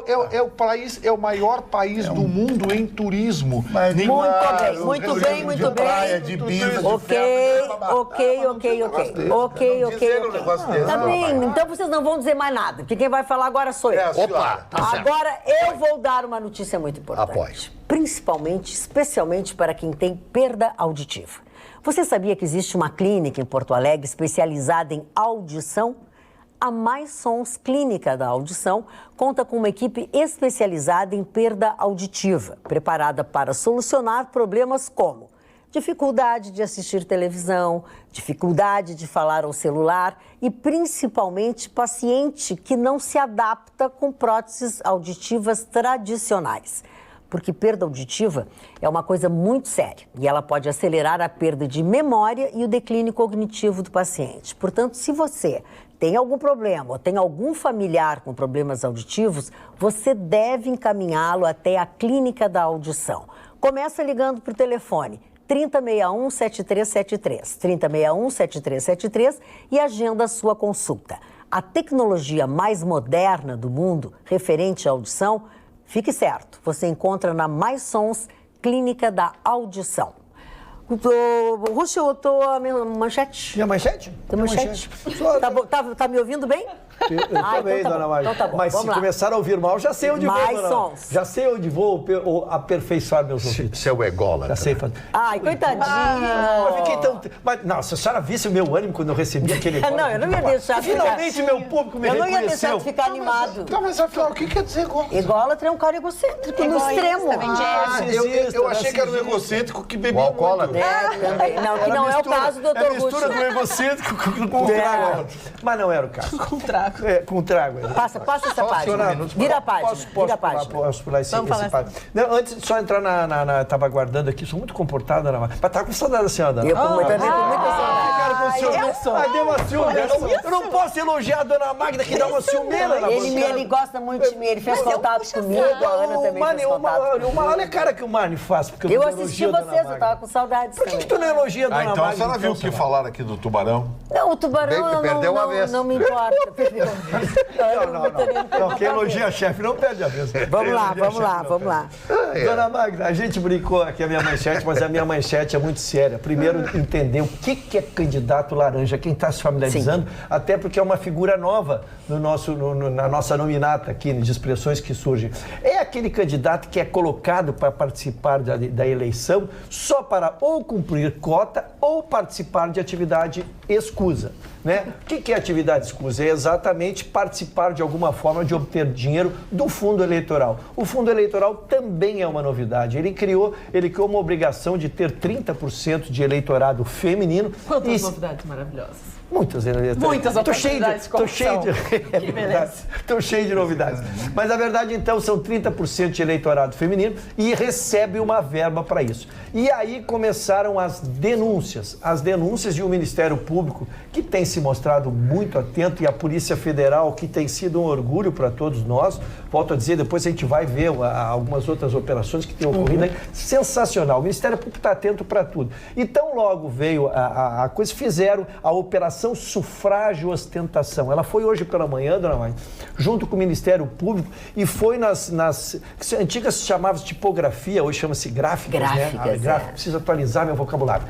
o maior país do mundo em turismo. Muito bem. Tá bem, então vocês não vão dizer mais nada, porque quem vai falar agora sou eu. Opa, tá certo. Agora eu vou dar uma notícia muito importante. Após. Principalmente, especialmente para quem tem perda auditiva. Você sabia que existe uma clínica em Porto Alegre especializada em audição? A Mais Sons Clínica da Audição conta com uma equipe especializada em perda auditiva, preparada para solucionar problemas como dificuldade de assistir televisão, dificuldade de falar ao celular e, principalmente, paciente que não se adapta com próteses auditivas tradicionais. Porque perda auditiva é uma coisa muito séria e ela pode acelerar a perda de memória e o declínio cognitivo do paciente. Portanto, se você tem algum problema ou tem algum familiar com problemas auditivos, você deve encaminhá-lo até a Clínica da Audição. Começa ligando para o telefone 3061-7373, 3061-7373 e agenda a sua consulta. A tecnologia mais moderna do mundo, referente à audição, fique certo, você encontra na Mais Sons Clínica da Audição. Russo, eu tô a minha manchete. Minha manchete? Tem manchete? Tá me ouvindo bem? Eu também, então tá dona bom, Magda. então tá bom, Mas vamos se lá. começar a ouvir mal, já sei onde vou, Mais dona sons. Magda. Já sei onde vou aperfeiçoar meus ouvidos. Seu ególatra. Já sei fazer. Ai, coitadinho. Eu fiquei tão... Mas, não, se a senhora visse o meu ânimo quando eu recebi aquele Não, eu não ia deixar de Finalmente meu público me Eu não reconheceu. ia deixar de ficar animado. Tá, mas afinal, o que quer dizer ególatra? Ególatra é um cara egocêntrico no extremo. Eu achei que era um egocêntrico que bebia O alcoólatra. Também. Não, que não é o caso do Dr. É a mistura Russo. do egocêntrico com o trago. Mas não era o caso. Com trago. É, com trago. Passa essa página. Vira a página. Vira a página. Posso pular esse Vamos falar página. Não, antes de só entrar tava aguardando aqui, sou muito comportado, Ana Magda. Mas tá com saudade da senhora, Ana. Eu também tenho muita saudade. Cara, com ciúme. Deu uma ciumeira. Eu não posso elogiar a dona Magda que dá uma ciumeira. Ele gosta muito de mim, ele fez contato comigo, a Ana também fez contato comigo. Olha a cara que o Marne faz. Porque Eu não assisti elogio a dona vocês, eu Magda. tava com saudades Por que também. tu não elogia a dona Então a Magda? senhora viu o que falaram aqui do tubarão? Não, o tubarão Perdeu uma vez. não me importa. Não, quem elogia a chefe não perde a vez. Vamos lá. Dona Magda, a gente brincou aqui a minha manchete, mas a minha manchete é muito séria. Primeiro, entender o que é candidato laranja, quem está se familiarizando, até porque é uma figura nova no na nossa nominata aqui, de expressões que surgem. É aquele candidato que é colocado para participar da eleição só para ou cumprir cota ou participar de atividade escusa. Né? O que é atividade escusa? É exatamente participar de alguma forma de obter dinheiro do fundo eleitoral. O fundo eleitoral também é uma novidade. Ele criou uma obrigação de ter 30% de eleitorado feminino. Quantas novidades maravilhosas. Muitas oportunidades. Tô cheio de novidades. Mas a verdade, então, são 30% de eleitorado feminino e recebe uma verba para isso. E aí começaram as denúncias de um Ministério Público que tem se mostrado muito atento e a Polícia Federal, que tem sido um orgulho para todos nós. Volto a dizer, depois a gente vai ver algumas outras operações que têm ocorrido aí. Sensacional. O Ministério Público está atento para tudo. Então, logo veio a coisa, fizeram a Operação Operação Sufrágio Ostentação. Ela foi hoje pela manhã, dona Maria, junto com o Ministério Público, e foi nas antigas se chamava tipografia, hoje chama-se gráficas, né? Preciso atualizar meu vocabulário.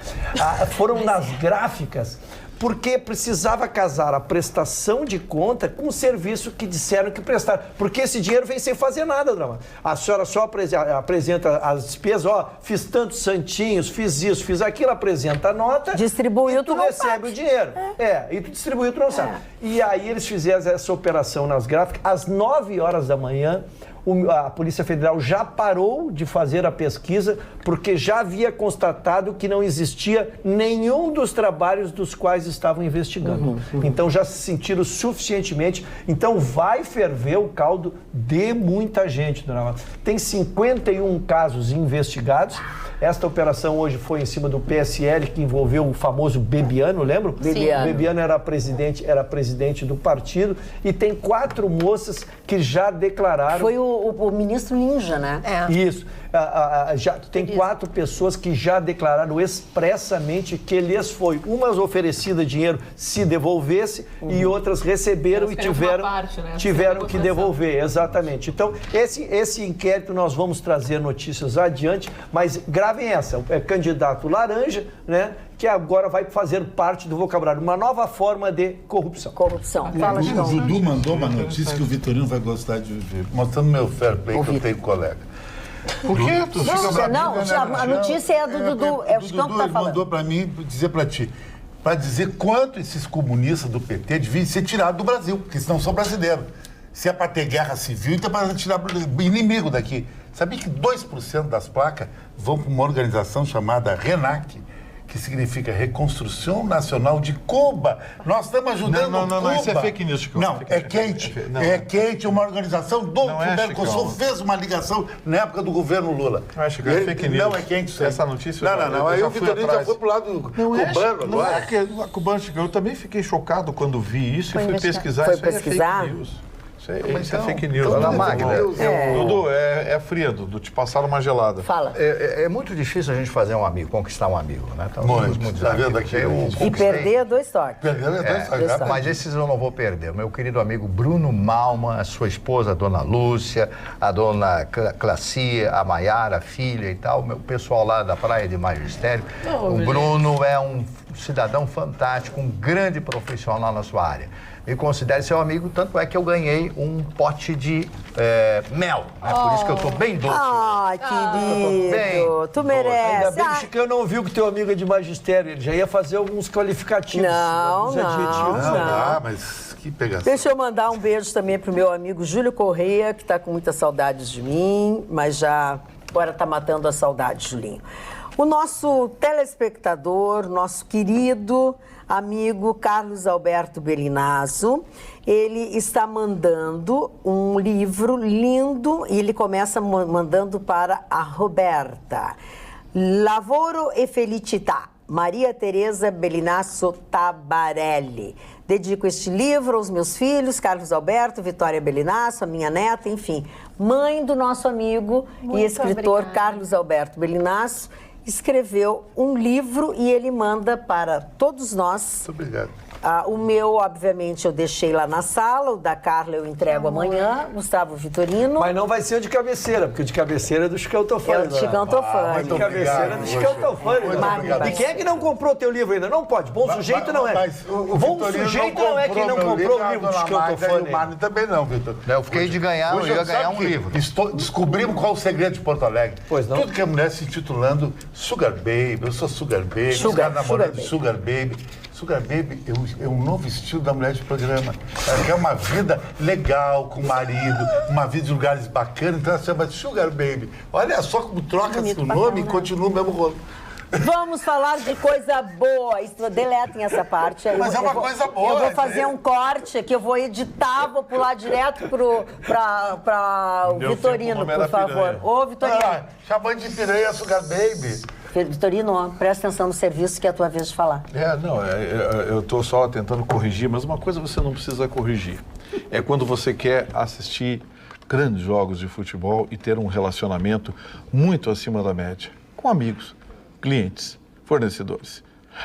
Foram nas gráficas, porque precisava casar a prestação de conta com o serviço que disseram que prestaram. Porque esse dinheiro vem sem fazer nada, dona Maria. A senhora só apresenta as despesas, fiz tantos santinhos, fiz isso, fiz aquilo, apresenta a nota. Distribuiu, tu recebe o dinheiro. E tu distribuiu, tu não sabe. E aí eles fizeram essa operação nas gráficas, às 9 horas da manhã. A Polícia Federal já parou de fazer a pesquisa porque já havia constatado que não existia nenhum dos trabalhos dos quais estavam investigando. Então já se sentiram suficientemente. Então vai ferver o caldo de muita gente, dona Maria. Tem 51 casos investigados. Esta operação hoje foi em cima do PSL, que envolveu o famoso Bebiano, lembra? Bebiano. O Bebiano era presidente do partido, e tem 4 moças que já declararam... Foi o ministro Ninja, né? Isso. Já tem 4 pessoas que já declararam expressamente que lhes foi, umas oferecida dinheiro se devolvesse e outras receberam e tiveram que devolver, exatamente. Então, esse inquérito nós vamos trazer notícias adiante, mas gravem essa, é candidato laranja, né? Que agora vai fazer parte do vocabulário, uma nova forma de corrupção. Fala, o Dudu mandou uma notícia que o Vitorino vai gostar de ver, mostrando meu fair play que eu tenho colega. Por que tu fica Não, a notícia é do Dudu. É o Chicão que tá falando. Mandou para mim dizer para ti, para dizer quanto esses comunistas do PT deviam ser tirados do Brasil, porque senão são brasileiros. Se é para ter guerra civil, então é para tirar inimigo daqui. Sabia que 2% das placas vão para uma organização chamada RENAC, que significa Reconstrução Nacional de Cuba. Nós estamos ajudando Cuba. Não, isso é fake news, Chico. Não, é quente. É quente, uma organização do Mercosul fez uma ligação na época do governo Lula. Não é, Chico, é fake news. Não é quente isso aí. Essa notícia... Não. Aí o Vitorino já foi pro lado cubano agora. Não é que cubano, Chico. Eu também fiquei chocado quando vi isso e fui pesquisar. Foi isso aí pesquisar? É fake news. Isso é fake news. Dona Magda. Dudu, é fria, Dudu. Te passaram uma gelada. Fala. É muito difícil a gente fazer um amigo, conquistar um amigo, né? Então, muito. Tá vendo aqui? E perder 2 toques. Mas esses eu não vou perder. O meu querido amigo Bruno Malman, a sua esposa, a dona Lúcia, a dona Clacia, a Maiara, a filha e tal, o meu pessoal lá da Praia de Magistério. O Bruno é um cidadão fantástico, um grande profissional na sua área. Me considere seu amigo, tanto é que eu ganhei um pote de mel. Né? Por isso que eu tô bem doce. Querido, tu merece. Ainda bem que o Chicão não viu que teu amigo é de magistério, ele já ia fazer alguns qualificativos. Não. Mas que pegação. Deixa eu mandar um beijo também pro meu amigo Júlio Correia, que tá com muitas saudades de mim, mas já agora tá matando a saudade, Julinho. O nosso telespectador, nosso querido amigo Carlos Alberto Belinazo, ele está mandando um livro lindo e ele começa mandando para a Roberta. Lavoro e Felicità, Maria Tereza Belinazo Tabarelli. Dedico este livro aos meus filhos, Carlos Alberto, Vitória Belinazo, a minha neta, enfim. Mãe do nosso amigo e escritor Carlos Alberto Belinazo escreveu um livro e ele manda para todos nós. Muito obrigado. O meu, obviamente, eu deixei lá na sala, o da Carla eu entrego amanhã, Gustavo Vitorino. Mas não vai ser o de cabeceira, porque o de cabeceira é do Chicão Tofani. É o de Chicão Tofani. O de cabeceira é do Chicão Tofani. E quem é que não comprou o teu livro ainda? Não pode, bom sujeito não é. Bom sujeito não é quem não comprou o livro do Chicão Tofani. O Mário também não, Vitor. Eu fiquei de ganhar, eu ia ganhar um livro. Descobrimos qual o segredo de Porto Alegre. Pois não. Tudo que a mulher se intitulando Sugar Baby, eu sou Sugar Baby, os caras namorando Sugar Baby. Sugar Baby é um novo estilo da mulher de programa. Ela quer uma vida legal com o marido, uma vida de lugares bacanas, então ela chama de Sugar Baby. Olha só como troca-se o nome e continua o mesmo rolo. Vamos falar de coisa boa. Deletem essa parte. Mas é uma coisa boa. Eu vou fazer um corte que eu vou editar, vou pular direto para o Vitorino, por favor. Ô, Vitorino. Chamando de piranha Sugar Baby. Vitorino, presta atenção no serviço que é a tua vez de falar. Eu estou só tentando corrigir, mas uma coisa você não precisa corrigir. É quando você quer assistir grandes jogos de futebol e ter um relacionamento muito acima da média, com amigos, clientes, fornecedores.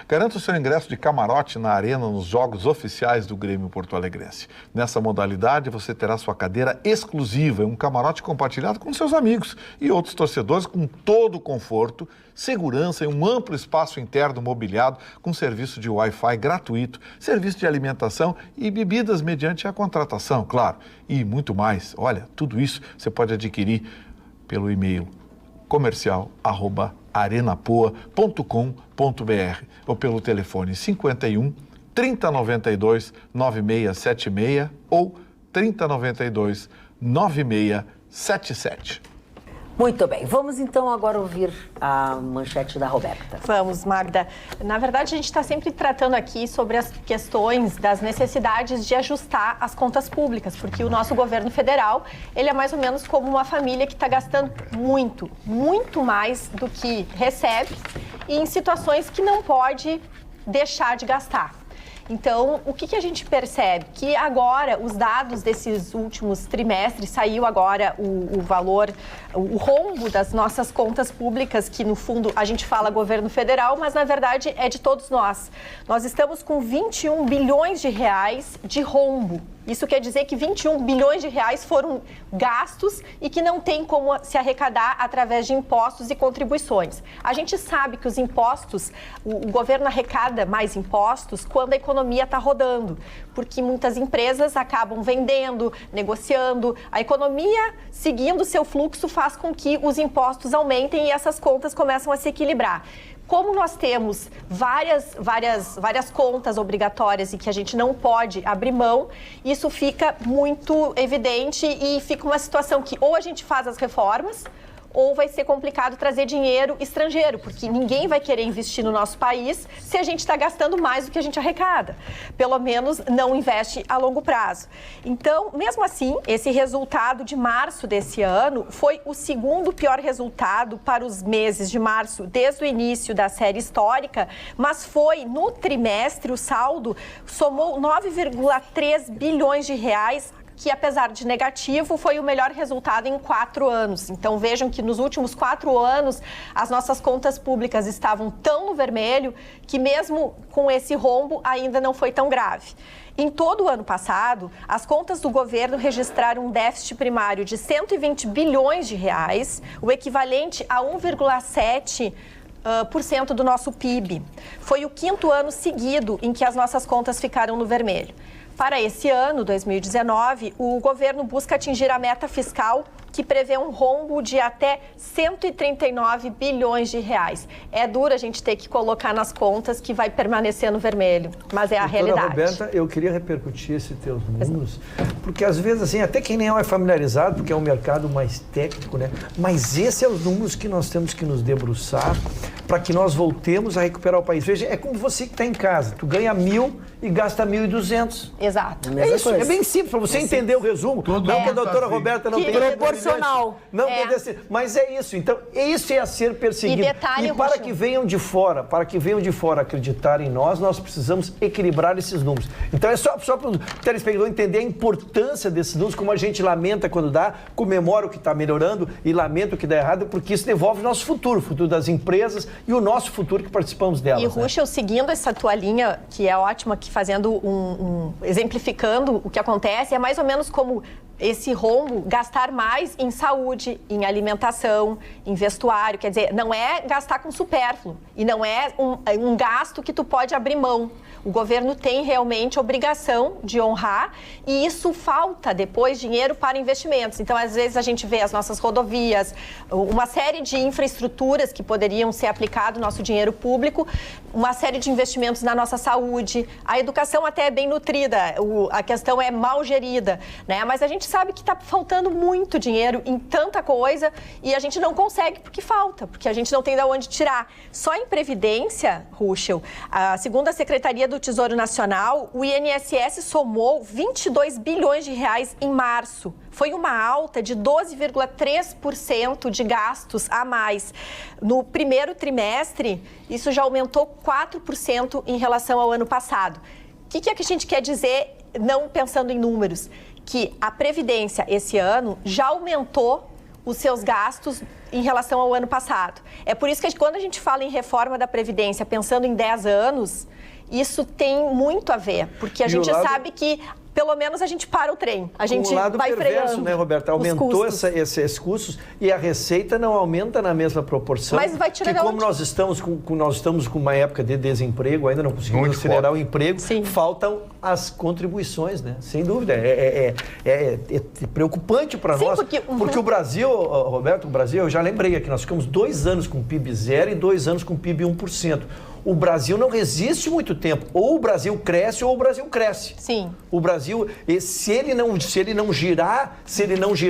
Garanta o seu ingresso de camarote na arena nos jogos oficiais do Grêmio Porto Alegrense. Nessa modalidade, você terá sua cadeira exclusiva, um camarote compartilhado com seus amigos e outros torcedores com todo o conforto, segurança e um amplo espaço interno mobiliado com serviço de Wi-Fi gratuito, serviço de alimentação e bebidas mediante a contratação, claro. E muito mais. Olha, tudo isso você pode adquirir pelo e-mail comercial@arenapoa.com.br ou pelo telefone 51 3092 9676 ou 3092 9677. Muito bem, vamos então agora ouvir a manchete da Roberta. Vamos, Magda. Na verdade, a gente está sempre tratando aqui sobre as questões das necessidades de ajustar as contas públicas, porque o nosso governo federal, ele é mais ou menos como uma família que está gastando muito mais do que recebe e em situações que não pode deixar de gastar. Então, o que a gente percebe? Que agora, os dados desses últimos trimestres, saiu agora o valor, o rombo das nossas contas públicas, que no fundo a gente fala governo federal, mas na verdade é de todos nós. Nós estamos com 21 bilhões de reais de rombo. Isso quer dizer que 21 bilhões de reais foram gastos e que não tem como se arrecadar através de impostos e contribuições. A gente sabe que os impostos, o governo arrecada mais impostos quando a economia está rodando, porque muitas empresas acabam vendendo, negociando. A economia, seguindo seu fluxo, faz com que os impostos aumentem e essas contas começam a se equilibrar. Como nós temos várias contas obrigatórias e que a gente não pode abrir mão, isso fica muito evidente e fica uma situação que ou a gente faz as reformas ou vai ser complicado trazer dinheiro estrangeiro, porque ninguém vai querer investir no nosso país se a gente está gastando mais do que a gente arrecada. Pelo menos não investe a longo prazo. Então, mesmo assim, esse resultado de março desse ano foi o segundo pior resultado para os meses de março desde o início da série histórica, mas foi no trimestre, o saldo somou 9,3 bilhões de reais, que apesar de negativo, foi o melhor resultado em 4 anos. Então vejam que nos últimos 4 anos, as nossas contas públicas estavam tão no vermelho que mesmo com esse rombo ainda não foi tão grave. Em todo o ano passado, as contas do governo registraram um déficit primário de 120 bilhões de reais, o equivalente a 1,7% do nosso PIB. Foi o 5º ano seguido em que as nossas contas ficaram no vermelho. Para esse ano, 2019, o governo busca atingir a meta fiscal que prevê um rombo de até 139 bilhões de reais. É duro a gente ter que colocar nas contas que vai permanecer no vermelho, mas é a realidade. Roberta, eu queria repercutir esses teus números, porque às vezes, assim, até quem nem é familiarizado, porque é um mercado mais técnico, né? Mas esses são os números que nós temos que nos debruçar para que nós voltemos a recuperar o país. Veja, é como você que está em casa, tu ganha 1.000 e gasta 1.200. Exato. É isso, é bem simples, para você entender o resumo. Não que a doutora Roberta não tenha... Proporcional. Não, mas é isso. Então, isso é a ser perseguido. E para que venham de fora, acreditar em nós, nós precisamos equilibrar esses números. Então, é só para o telespectador entender a importância desses números, como a gente lamenta quando dá, comemora o que está melhorando e lamenta o que dá errado, porque isso devolve o nosso futuro, o futuro das empresas e o nosso futuro que participamos delas. E, Ruschel, seguindo essa tua linha, que é ótima, que fazendo exemplificando o que acontece, é mais ou menos como esse rombo, gastar mais em saúde, em alimentação, em vestuário. Quer dizer, não é gastar com supérfluo e não é um gasto que tu pode abrir mão. O governo tem realmente obrigação de honrar e isso falta depois dinheiro para investimentos. Então, às vezes, a gente vê as nossas rodovias, uma série de infraestruturas que poderiam ser aplicado nosso dinheiro público, uma série de investimentos na nossa saúde. A educação até é bem nutrida, a questão é mal gerida, né? Mas a gente sabe que está faltando muito dinheiro em tanta coisa e a gente não consegue porque falta, porque a gente não tem de onde tirar. Só em Previdência, Ruschel, segundo a Secretaria do Tesouro Nacional, o INSS somou 22 bilhões de reais em março. Foi uma alta de 12,3% de gastos a mais. No primeiro trimestre, isso já aumentou 4% em relação ao ano passado. O que é que a gente quer dizer, não pensando em números? Que a Previdência, esse ano, já aumentou os seus gastos em relação ao ano passado. É por isso que quando a gente fala em reforma da Previdência, pensando em 10 anos, isso tem muito a ver, porque a gente sabe que pelo menos a gente para o trem, a gente vai freando, né, Roberta? Aumentou esses custos e a receita não aumenta na mesma proporção. Mas vai tirar que como nós estamos com uma época de desemprego, ainda não conseguimos acelerar o emprego, faltam as contribuições, né? Sem dúvida. É preocupante para nós, porque o Brasil, Roberto, eu já lembrei aqui, nós ficamos 2 anos com PIB 0 e 2 anos com PIB 1%. O Brasil não resiste muito tempo. Ou o Brasil cresce ou o Brasil cresce. Sim. O Brasil, se ele não girar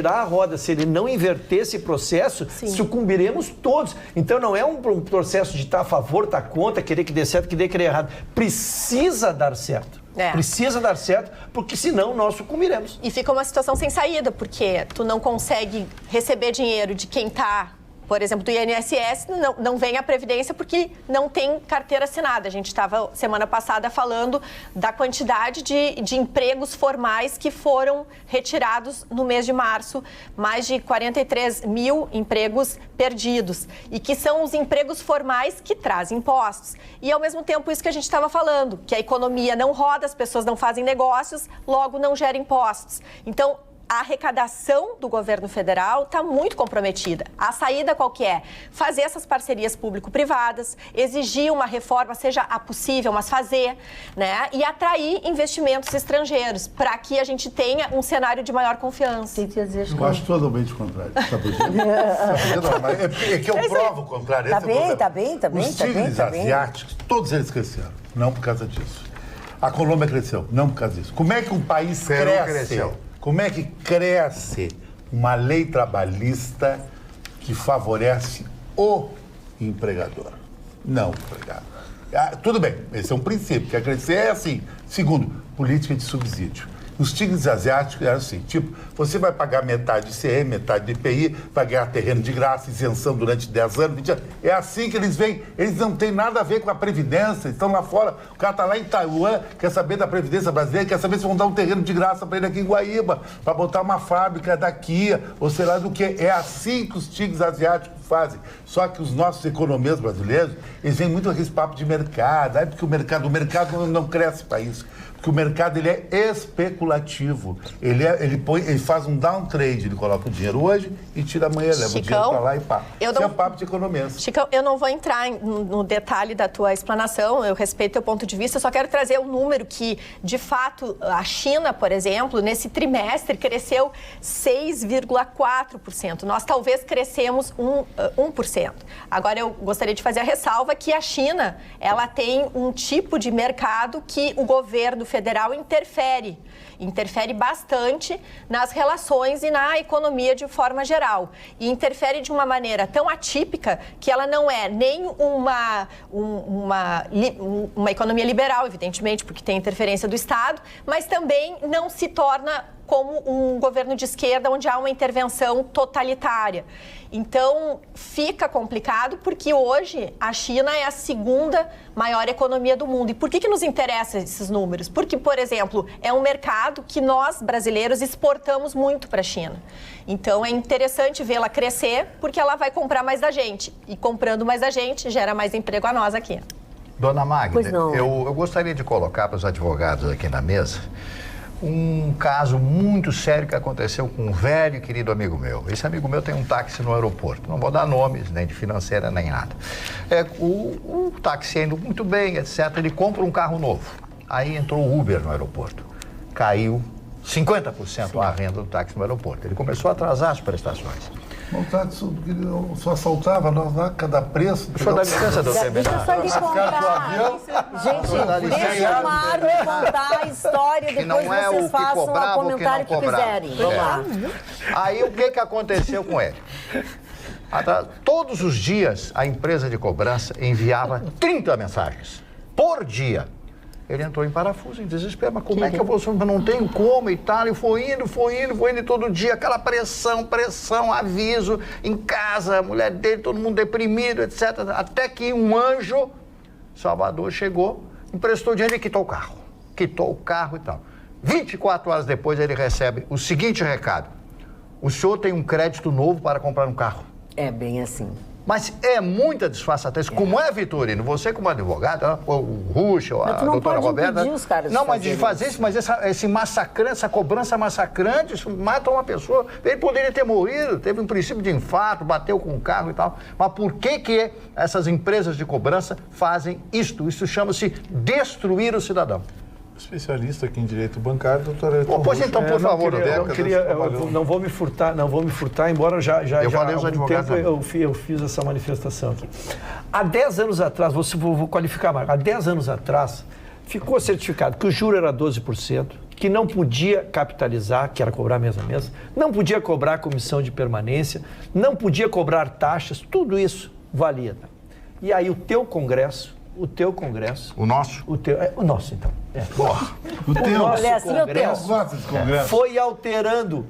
a roda, se ele não inverter esse processo, sucumbiremos todos. Então não é um processo de estar a favor, estar contra, querer que dê certo, querer que dê errado. Precisa dar certo. Precisa dar certo, porque senão nós sucumbiremos. E fica uma situação sem saída, porque tu não consegue receber dinheiro de quem está, por exemplo, do INSS, não vem a Previdência porque não tem carteira assinada. A gente estava, semana passada, falando da quantidade de empregos formais que foram retirados no mês de março, mais de 43 mil empregos perdidos, e que são os empregos formais que trazem impostos. E, ao mesmo tempo, isso que a gente estava falando, que a economia não roda, as pessoas não fazem negócios, logo não gera impostos. Então, a arrecadação do governo federal está muito comprometida. A saída qual que é? Fazer essas parcerias público-privadas, exigir uma reforma, seja a possível, mas fazer, né? E atrair investimentos estrangeiros, para que a gente tenha um cenário de maior confiança. Eu acho totalmente contrário. É que eu provo o contrário. Tá bem. Os tigres asiáticos, todos eles cresceram, não por causa disso. A Colômbia cresceu, não por causa disso. Como é que um país cresce? Como é que cresce uma lei trabalhista que favorece o empregador, não o empregado? Tudo bem, esse é um princípio, quer crescer é assim. Segundo, política de subsídio. Os tigres asiáticos eram assim, tipo, você vai pagar metade de ICM, metade de IPI, vai ganhar terreno de graça, isenção durante 10 anos, 20 anos. É assim que eles vêm. Eles não têm nada a ver com a Previdência, estão lá fora. O cara está lá em Taiwan, quer saber da Previdência brasileira, quer saber se vão dar um terreno de graça para ele aqui em Guaíba, para botar uma fábrica daqui, ou sei lá do que. É assim que os tigres asiáticos fazem. Só que os nossos economistas brasileiros, eles vêm muito com esse papo de mercado, porque o mercado não cresce para isso. Porque o mercado ele é especulativo. Ele faz um downtrade, ele coloca o dinheiro hoje e tira amanhã, leva o dinheiro para lá e pá. Isso é papo de economista. Chicão, eu não vou entrar no detalhe da tua explanação, eu respeito teu ponto de vista, eu só quero trazer um número que, de fato, a China, por exemplo, nesse trimestre cresceu 6,4%. Nós talvez crescemos 1%. Agora, eu gostaria de fazer a ressalva que a China, ela tem um tipo de mercado que o governo federal interfere bastante nas relações e na economia de forma geral. E interfere de uma maneira tão atípica que ela não é nem uma economia liberal, evidentemente, porque tem interferência do Estado, mas também não se torna como um governo de esquerda onde há uma intervenção totalitária. Então, fica complicado porque hoje a China é a segunda maior economia do mundo. E por que nos interessam esses números? Porque, por exemplo, é um mercado que nós, brasileiros, exportamos muito para a China. Então, é interessante vê-la crescer porque ela vai comprar mais da gente. E comprando mais da gente, gera mais emprego a nós aqui. Dona Magda, eu gostaria de colocar para os advogados aqui na mesa um caso muito sério que aconteceu com um velho e querido amigo meu. Esse amigo meu tem um táxi no aeroporto. Não vou dar nomes, nem de financeira, nem nada. O táxi indo muito bem, etc. Ele compra um carro novo. Aí entrou o Uber no aeroporto. Caiu 50% a renda do táxi no aeroporto. Ele começou a atrasar as prestações. O táxi só assaltava lá cada preço. Deixa eu dar licença, doutor. Deixa eu só lhe contar. Gente, deixa o Mário contar a história, depois vocês façam o comentário que quiserem. Vamos lá. Aí o que aconteceu com ele? Todos os dias a empresa de cobrança enviava 30 mensagens por dia. Ele entrou em parafuso, em desespero. Mas como é que eu vou? Não tenho como e tal. E foi indo e todo dia. Aquela pressão, aviso em casa, a mulher dele, todo mundo deprimido, etc. Até que um anjo, Salvador, chegou, emprestou dinheiro e quitou o carro. Quitou o carro e tal. 24 horas depois ele recebe o seguinte recado. o senhor tem um crédito novo para comprar um carro. É bem assim. Mas é muita disfarçatez, como é, Vitorino? Você como advogado, o Ruxa, a doutora Roberta... Os caras não, mas de fazer isso, mas esse massacrante, essa cobrança massacrante, isso mata uma pessoa. Ele poderia ter morrido, teve um princípio de infarto, bateu com o carro e tal. Mas por que essas empresas de cobrança fazem isto? Isso chama-se destruir o cidadão. Especialista aqui em direito bancário, doutora. Pois então, por favor, não vou me furtar, embora já falei há os algum advogados tempo eu fiz essa manifestação aqui. Há 10 anos atrás, vou qualificar mais, há 10 anos atrás, ficou certificado que o juro era 12%, que não podia capitalizar, que era cobrar mês a mês, não podia cobrar comissão de permanência, não podia cobrar taxas, tudo isso valia. E aí o teu Congresso... O nosso? O nosso, então. O teu. Congresso foi alterando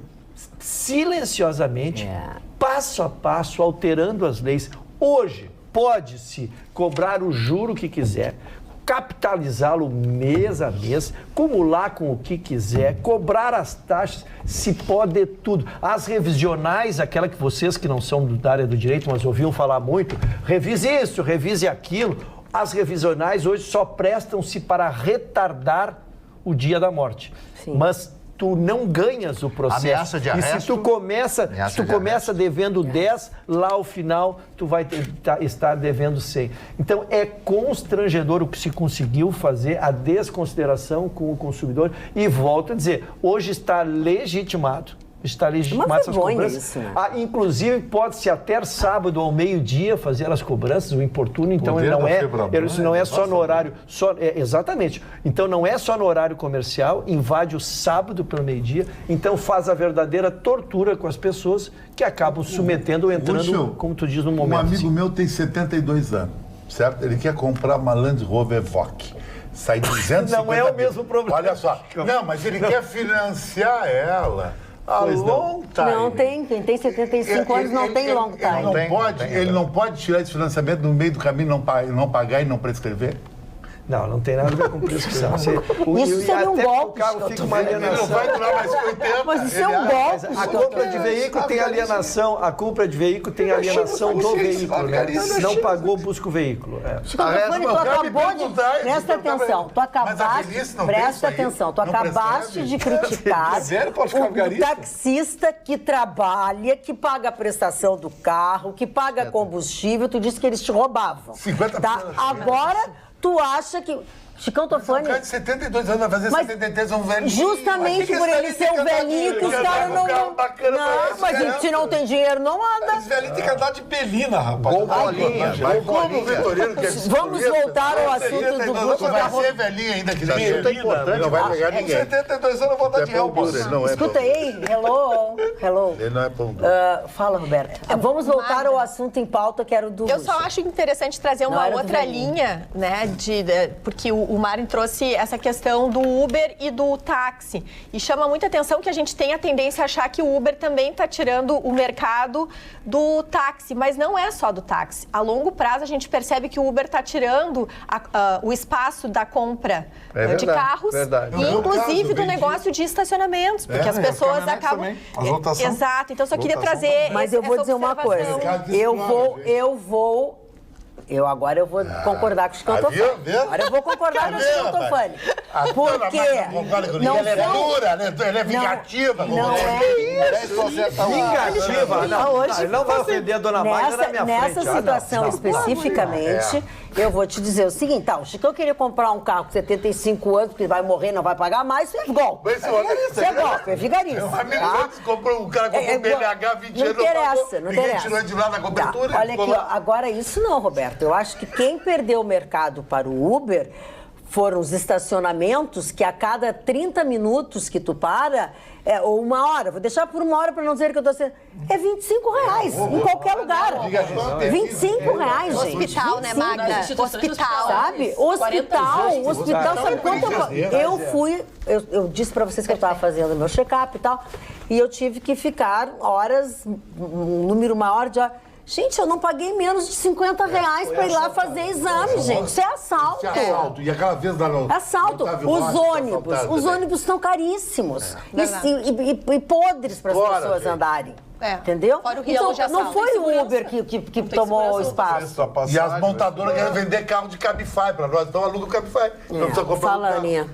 silenciosamente, passo a passo, alterando as leis. Hoje, pode-se cobrar o juro que quiser, capitalizá-lo mês a mês, acumular com o que quiser, cobrar as taxas, se pode tudo. As revisionais, aquela que vocês que não são da área do direito, mas ouviam falar muito, revise isso, revise aquilo. As revisionais hoje só prestam-se para retardar o dia da morte. Sim. Mas tu não ganhas o processo. Ameaça de arresto. E se tu começa devendo 10, lá ao final tu vai estar devendo 100. Então é constrangedor o que se conseguiu fazer, a desconsideração com o consumidor. E volto a dizer, hoje está legitimado essas cobranças. Isso, né? Inclusive, pode-se até sábado ao meio-dia fazer as cobranças, o importuno, então isso não é só no horário... exatamente. Então, não é só no horário comercial, invade o sábado pelo meio-dia, então faz a verdadeira tortura com as pessoas que acabam submetendo, entrando, como tu diz, no momento. Um amigo meu tem 72 anos, certo? Ele quer comprar uma Land Rover Evoque. Sai 250 Não é o mesmo problema. Olha só. Não, mas ele quer financiar ela. Long time. Não tem, quem tem 75 anos não tem long time. Ele não pode tirar esse financiamento no meio do caminho, não pagar e não prescrever? Não tem nada a ver com prescrição. Isso seria um golpe. O carro fica uma alienação. Ele não vai durar mais 80. Mas isso é um golpe. A compra de veículo tem alienação. A compra de veículo tem alienação do veículo, né? Se não pagou, busca o veículo. Tu acabou de... Presta atenção. Tu acabaste... Presta atenção. Tu acabaste de criticar o taxista que trabalha, que paga a prestação do carro, que paga combustível. Tu disse que eles te roubavam. 50%. Agora... Tu acha que... Chicão Tofani... Um cara de 72 anos vai fazer 73, um velhinho. Justamente por ele ser um velhinho que os caras não... Não, mas se não tem dinheiro, não anda. Esse velhinho tem que andar de Belina, rapaz. Como o Vitorino que é... Vamos voltar ao assunto do Guto. Vai ser velhinho ainda, que é importante. Não vai pegar ninguém. 72 anos eu vou dar de real. Escuta aí. Hello. Ele não é pão duro. Fala, Roberta. Vamos voltar ao assunto em pauta, que era o do... Eu só acho interessante trazer uma outra linha, né, porque o Mário trouxe essa questão do Uber e do táxi. E chama muita atenção que a gente tem a tendência a achar que o Uber também está tirando o mercado do táxi. Mas não é só do táxi. A longo prazo, a gente percebe que o Uber está tirando o espaço da compra de carros. E, inclusive, do negócio de estacionamentos. Porque as pessoas acabam... Exato. Então, só queria trazer... Mas eu vou dizer uma coisa. Agora eu vou concordar com o Chicão Tofani. Agora eu vou concordar com o Chicão Tofani. Porque não ela é dura, né? Ela é vingativa. Não é vingativa. Não vai ofender a dona Magda na minha frente. Nessa situação especificamente, eu vou te dizer o seguinte, o Chicão queria comprar um carro com 75 anos, porque vai morrer, não vai pagar mais, isso é golpe. Isso é golpe, é vigarista. Um amigo comprou um cara comprou um BLH 20 anos. Não interessa. Tirou de lá na cobertura. Olha aqui, agora isso não, Roberto. Eu acho que quem perdeu o mercado para o Uber foram os estacionamentos que a cada 30 minutos que tu para, ou uma hora, vou deixar por uma hora para não dizer que eu estou sendo... É R$25 em qualquer lugar. R$25, gente. Hospital, né, Magda? Hospital. Sabe? Hospital, sabe quanto eu disse para vocês que eu estava fazendo meu check-up e tal, e eu tive que ficar horas, um número maior de horas. Gente, eu não paguei menos de 50 reais para ir lá fazer exame, gente. Isso é assalto. Isso é assalto. E aquela vez assalto. Os ônibus estão caríssimos. E podres para as pessoas andarem. Entendeu? Fora o então, não foi o Uber que tomou o espaço. E as montadoras querem vender carro de Cabify para nós. Então aluga o Cabify. Não precisa comprar Fala, Aninha.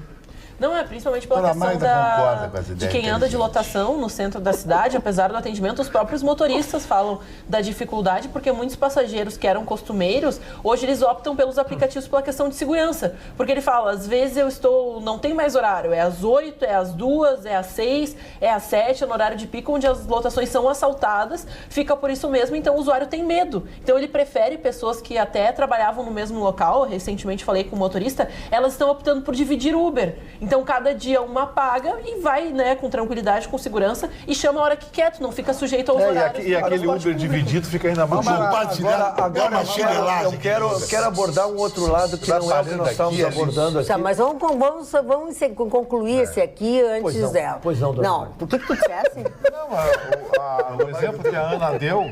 Não, é principalmente pela questão de quem anda de lotação no centro da cidade, apesar do atendimento, os próprios motoristas falam da dificuldade, porque muitos passageiros que eram costumeiros, hoje eles optam pelos aplicativos pela questão de segurança. Porque ele fala, às vezes não tem mais horário, é às 8, é às 2, é às 6, é às 7, é no horário de pico, onde as lotações são assaltadas, fica por isso mesmo, então o usuário tem medo. Então ele prefere pessoas que até trabalhavam no mesmo local, recentemente falei com um motorista, elas estão optando por dividir Uber. Então, cada dia uma paga e vai, né, com tranquilidade, com segurança e chama a hora que quer, tu não fica sujeito aos horários. E aquele Uber dividido fica ainda mais... Agora eu quero abordar um outro lado que não é o que nós estamos abordando aqui. Tá, mas vamos concluir esse aqui antes dela. Pois não, dona Não, por que tu dissesse? Não, o exemplo que a Ana deu...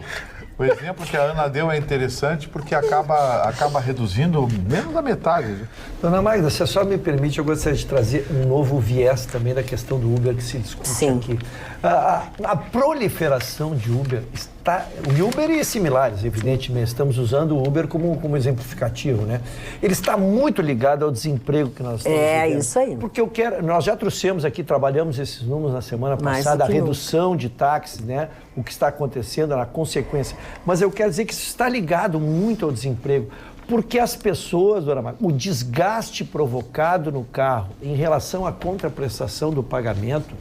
O exemplo que a Ana deu é interessante porque acaba reduzindo menos da metade. Dona Magda, se a senhora me permite, eu gostaria de trazer um novo viés também da questão do Uber que se discute aqui. A proliferação de Uber está... O Uber e similares, evidentemente, estamos usando o Uber como exemplificativo, né? Ele está muito ligado ao desemprego que nós estamos vivendo. Isso aí. Porque nós já trouxemos aqui, trabalhamos esses números na semana passada, a redução de táxis, né? O que está acontecendo na consequência. Mas eu quero dizer que isso está ligado muito ao desemprego. Porque as pessoas, dona Magda, o desgaste provocado no carro em relação à contraprestação do pagamento,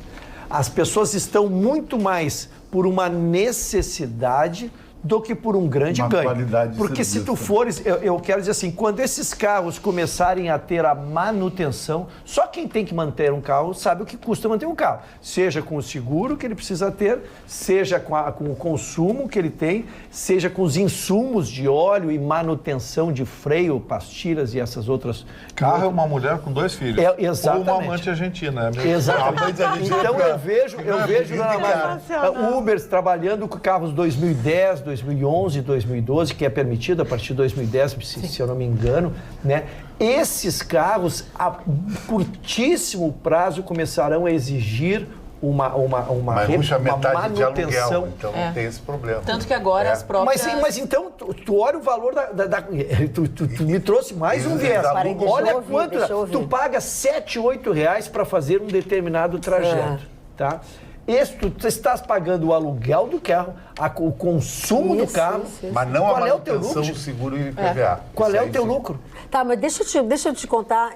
as pessoas estão muito mais por uma necessidade do que por um grande ganho. Porque se tu fores, eu quero dizer assim, quando esses carros começarem a ter a manutenção, só quem tem que manter um carro sabe o que custa manter um carro. Seja com o seguro que ele precisa ter, seja com o consumo que ele tem, seja com os insumos de óleo e manutenção de freio, pastilhas e essas outras... Carro é uma mulher com 2 filhos. Exatamente. Ou uma amante argentina. Exatamente. Então eu vejo, dona Magda, Ubers trabalhando com carros 2010, 2011, 2012, que é permitido a partir de 2010, se eu não me engano, né? Esses carros, a curtíssimo prazo, começarão a exigir uma metade de aluguel, então tem esse problema. Tanto que agora as próprias... Mas então, tu olha o valor tu me trouxe mais um viés. Olha quanto... Tu paga 7, 8 reais para fazer um determinado trajeto, tá? Tu estás pagando o aluguel do carro, o consumo do carro. Mas não a manutenção, o seguro e IPVA. Qual é o teu lucro? Tá, mas deixa eu te contar.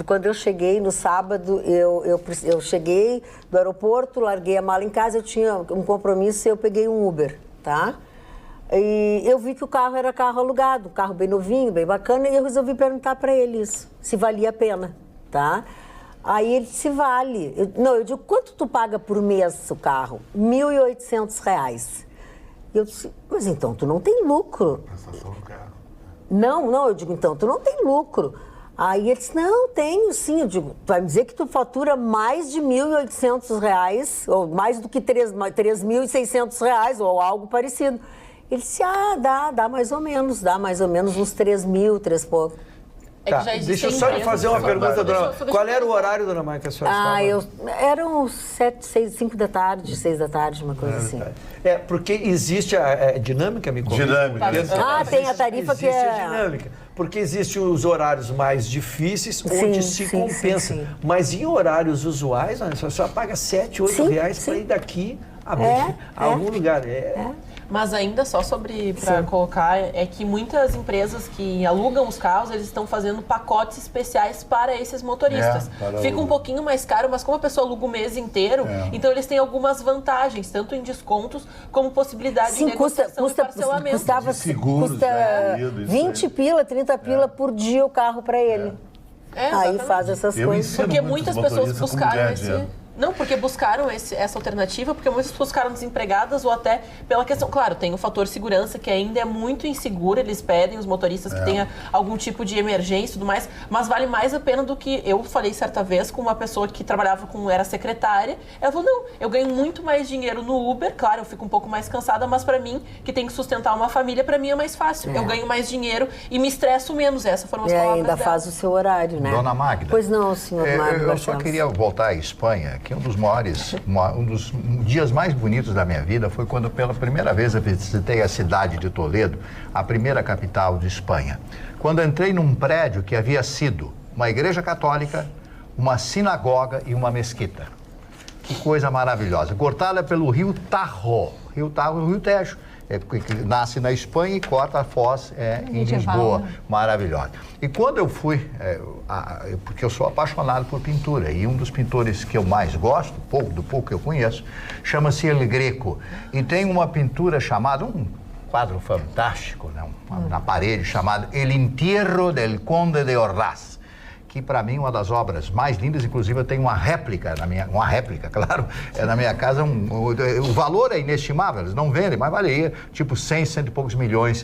Quando eu cheguei no sábado, eu cheguei do aeroporto, larguei a mala em casa, eu tinha um compromisso e eu peguei um Uber, tá? E eu vi que o carro era carro alugado, um carro bem novinho, bem bacana, e eu resolvi perguntar para eles se valia a pena, tá? Aí ele disse, vale. Eu digo, quanto tu paga por mês o carro? R$ 1.800. E eu disse, mas então tu não tem lucro. Prestação do carro. Não, eu digo, então tu não tem lucro. Aí ele disse, não, tenho sim. Eu digo, tu vai me dizer que tu fatura mais de R$ 1.800, ou mais do que R$ 3.600, ou algo parecido. Ele disse, dá mais ou menos uns 3 mil, 3 pouco. Tá, deixa eu só fazer uma pergunta, dona. Qual era o horário, dona Maia, que a senhora estava? Eram 5 da tarde, 6 da tarde, uma coisa assim. Porque existe a dinâmica, me conta. Dinâmica. Tem a tarifa que é... Existe a dinâmica. Porque existem os horários mais difíceis, onde se compensa. Sim. Mas em horários usuais, a senhora paga 7, 8 reais para ir daqui a algum lugar. Mas ainda só para colocar, é que muitas empresas que alugam os carros, eles estão fazendo pacotes especiais para esses motoristas. Fica um pouquinho mais caro, mas como a pessoa aluga o mês inteiro, então eles têm algumas vantagens, tanto em descontos como possibilidade de negociação e parcelamento. Custa 20 pila, 30 pila por dia o carro para ele. Aí faz essas coisas. Porque muitas pessoas buscaram esse... Não, porque buscaram essa alternativa, porque muitas pessoas ficaram desempregadas ou até pela questão... Claro, tem o fator segurança, que ainda é muito inseguro, eles pedem os motoristas que tenha algum tipo de emergência e tudo mais, mas vale mais a pena do que... Eu falei certa vez com uma pessoa que trabalhava era secretária, ela falou, não, eu ganho muito mais dinheiro no Uber, claro, eu fico um pouco mais cansada, mas para mim, que tem que sustentar uma família, para mim é mais fácil. Eu ganho mais dinheiro e me estresso menos, essas foram as palavras ainda dela. faz o seu horário, né? Dona Magda. Pois não, senhor Magda. Eu só queria voltar à Espanha, que um dos dias mais bonitos da minha vida foi quando pela primeira vez eu visitei a cidade de Toledo, a primeira capital de Espanha. Quando entrei num prédio que havia sido uma igreja católica, uma sinagoga e uma mesquita. Que coisa maravilhosa. Cortada pelo rio Tajo. Rio Tajo, o rio Tejo. Que nasce na Espanha e corta a Foz em Lisboa. Maravilhosa. E quando eu fui, porque eu sou apaixonado por pintura, e um dos pintores que eu mais gosto, do pouco que eu conheço, chama-se El Greco. E tem uma pintura chamada, um quadro fantástico, né, na parede, chamado El Entierro del Conde de Ordaz, que para mim é uma das obras mais lindas, inclusive eu tenho uma réplica, claro, na minha casa, o valor é inestimável, eles não vendem, mas valia tipo 100 e poucos milhões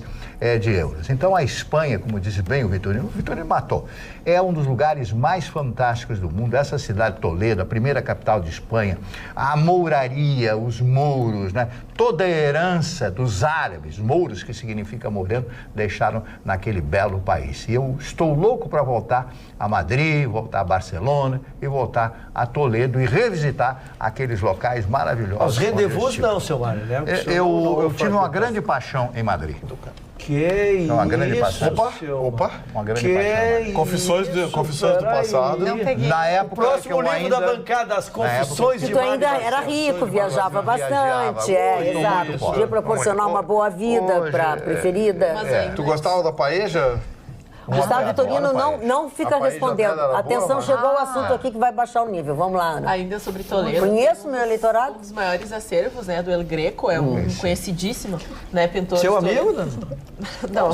de euros. Então a Espanha, como disse bem o Vitorino matou, é um dos lugares mais fantásticos do mundo, essa cidade de Toledo, a primeira capital de Espanha, a mouraria, os mouros, né? Toda a herança dos árabes, mouros que significa moreno, deixaram naquele belo país. E eu estou louco para voltar a Madrid, voltar a Barcelona e voltar a Toledo e revisitar aqueles locais maravilhosos. Os rendezvous não, seu Mário, né? Eu tive uma grande paixão em Madrid. Uma grande paixão. Opa. Uma grande paixão. Confissões do passado. Não peguei. Na O época próximo que eu livro ainda... da bancada, As Confissões de Tu Mário ainda Barcelos. era rico, viajava bastante, exato. muito Podia proporcionar uma boa vida para a preferida. Tu gostava da paeja? Gustavo Vitorino não fica A paella respondendo. dela era Atenção, boa, mas- chegou o assunto aqui que vai baixar o nível. Vamos lá, Ana. Ainda sobre Toledo. Conheço meu eleitorado? Um dos maiores acervos, né, do El Greco, é um conhecidíssimo, né, pintor. Seu de Toledo. amigo, não? Não.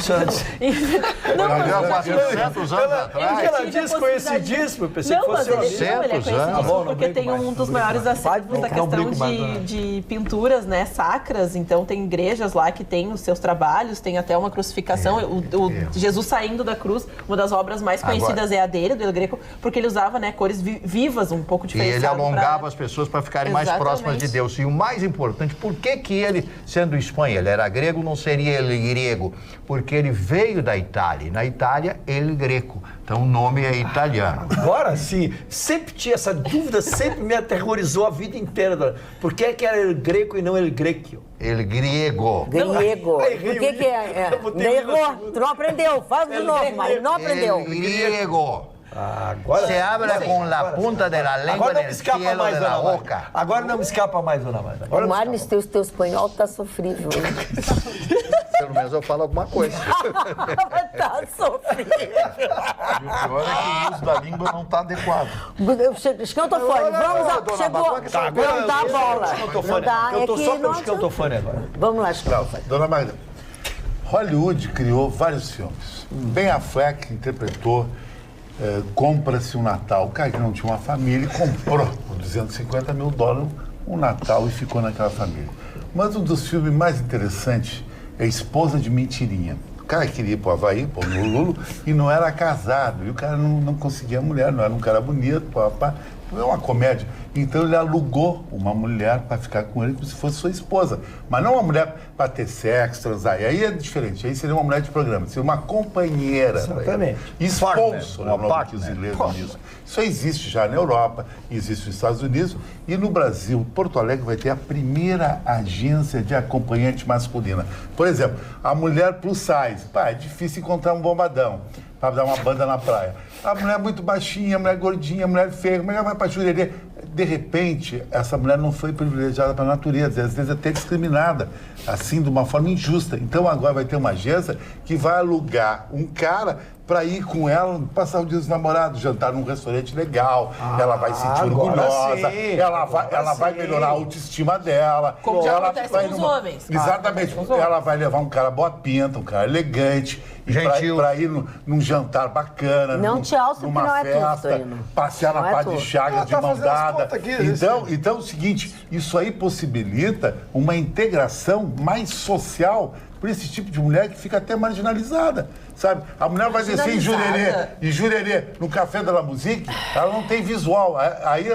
Não, mas já 400 anos atrás. Ela disse conhecidíssimo, pensei que Não, mas fosse ele, seu não, ele é 400 anos. conhecidíssimo Não porque brinco tem mais, um não dos brinco maiores mais. acervos da Não questão brinco mais, não. de pinturas, né, sacras. Então tem igrejas lá que tem os seus trabalhos, tem até uma crucificação. O Jesus saindo da cruz, uma das obras mais conhecidas é a dele, do El Greco, porque ele usava, né, cores vivas, um pouco E diferenciadas. ele alongava as pessoas para ficarem mais Exatamente. próximas de Deus. E o mais importante, por que ele, sendo Espanha, ele era grego, não seria ele grego? Porque ele veio da Itália. E na Itália, ele greco. Então o nome é italiano. Agora sim, sempre tinha essa dúvida, sempre me aterrorizou a vida inteira. Por que era El Greco e não El Greco? Ele grego. Grego. Aí, Por que é? eu vou ter que ir na Errou. segunda. Tu não aprendeu. Faz de novo, mas não aprendeu. El griego. Agora, Se habla com a punta de la lengua agora não me del escapa cielo mais, de la Dona Magda. boca. Agora não me escapa mais, Dona Magda. Agora O não me Marnes, teu espanhol tá sofrível. Pelo menos eu falo alguma coisa. Tá sofrível. E o pior é que o uso da língua não está adequado. Escanta o fone. Vamos lá. dona Chegou. Magda, Tá, agora Não dá a bola. Não dá. Eu tô É só que pelo não escantofone agora. Vamos lá, escantofone. Dona Magda, Hollywood criou vários filmes. Ben Affleck interpretou Compra-se um Natal. O cara que não tinha uma família e comprou por $250 mil um Natal e ficou naquela família. Mas um dos filmes mais interessantes é Esposa de Mentirinha. O cara queria ir pro Havaí, pro Lulu, e não era casado. E o cara não conseguia mulher, não era um cara bonito, papá. É uma comédia. Então ele alugou uma mulher para ficar com ele como se fosse sua esposa. Mas não uma mulher para ter sexo, transar. E aí é diferente. Aí seria uma mulher de programa. Seria uma companheira. Exatamente. Sponsor, o nome que os ingleses nisso. Isso existe já na Europa, existe nos Estados Unidos. E no Brasil, Porto Alegre vai ter a primeira agência de acompanhante masculina. Por exemplo, a mulher plus size. Pá, é difícil encontrar um bombadão para dar uma banda na praia. A mulher muito baixinha, a mulher gordinha, a mulher feia, como é que ela vai para Jurerê? De repente, essa mulher não foi privilegiada pela natureza, às vezes até discriminada, assim, de uma forma injusta. Então agora vai ter uma agência que vai alugar um cara para ir com ela, passar o dia dos namorados, jantar num restaurante legal, ela vai se sentir orgulhosa, ela vai melhorar a autoestima dela. Como já ela acontece vai com os homens. Exatamente. Ela vai levar um cara boa pinta, um cara elegante, gentil, para ir num jantar bacana, não te alça numa porque não é festa, tudo, Torino. passear na pá de Chagas de mão dada. Então é o seguinte, isso aí possibilita uma integração mais social por esse tipo de mulher que fica até marginalizada, sabe? A mulher vai descer em Jurerê, no Café da La Musique, ela não tem visual, aí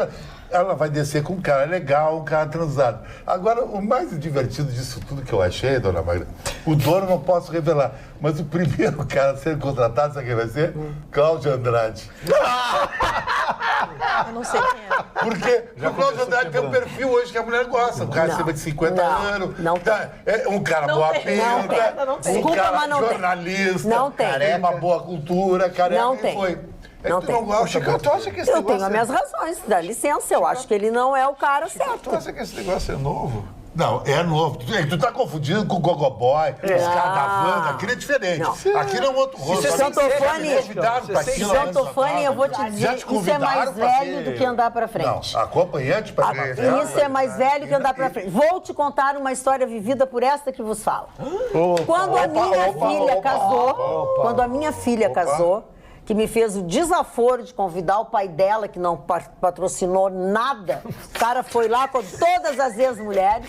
ela vai descer com um cara legal, um cara transado. Agora, o mais divertido disso tudo que eu achei, dona Magda, o dono não posso revelar, mas o primeiro cara a ser contratado, sabe quem vai ser? Cláudio Andrade. Eu não sei quem é. Porque o Cláudio Andrade tem um perfil hoje que a mulher gosta. Um cara acima de 50 anos. Não tem. Um cara Não boa tem. pinta. Não tem. Um Desculpa, cara mas não tem. jornalista. Não tem. Careca, uma boa cultura, careca. Não e tem. Foi. Não tu tem. não gosta, Tu acha que esse Eu negócio tenho as minhas razões, dá licença, eu acho que ele não é o cara certo. Tu acha que esse negócio é novo? Não, é novo. Tu tá confundindo com o Gogoboy, os caras da Wanda. Aquilo é diferente. Não. Aqui não é um outro rosto. Santofani, eu vou te dizer, isso é mais velho do que andar pra frente. Não, acompanhante para ver. Isso é mais velho que andar pra frente. Vou te contar uma história vivida por esta que vos falo. Quando a minha filha casou, que me fez o desaforo de convidar o pai dela, que não patrocinou nada. O cara foi lá com todas as ex-mulheres.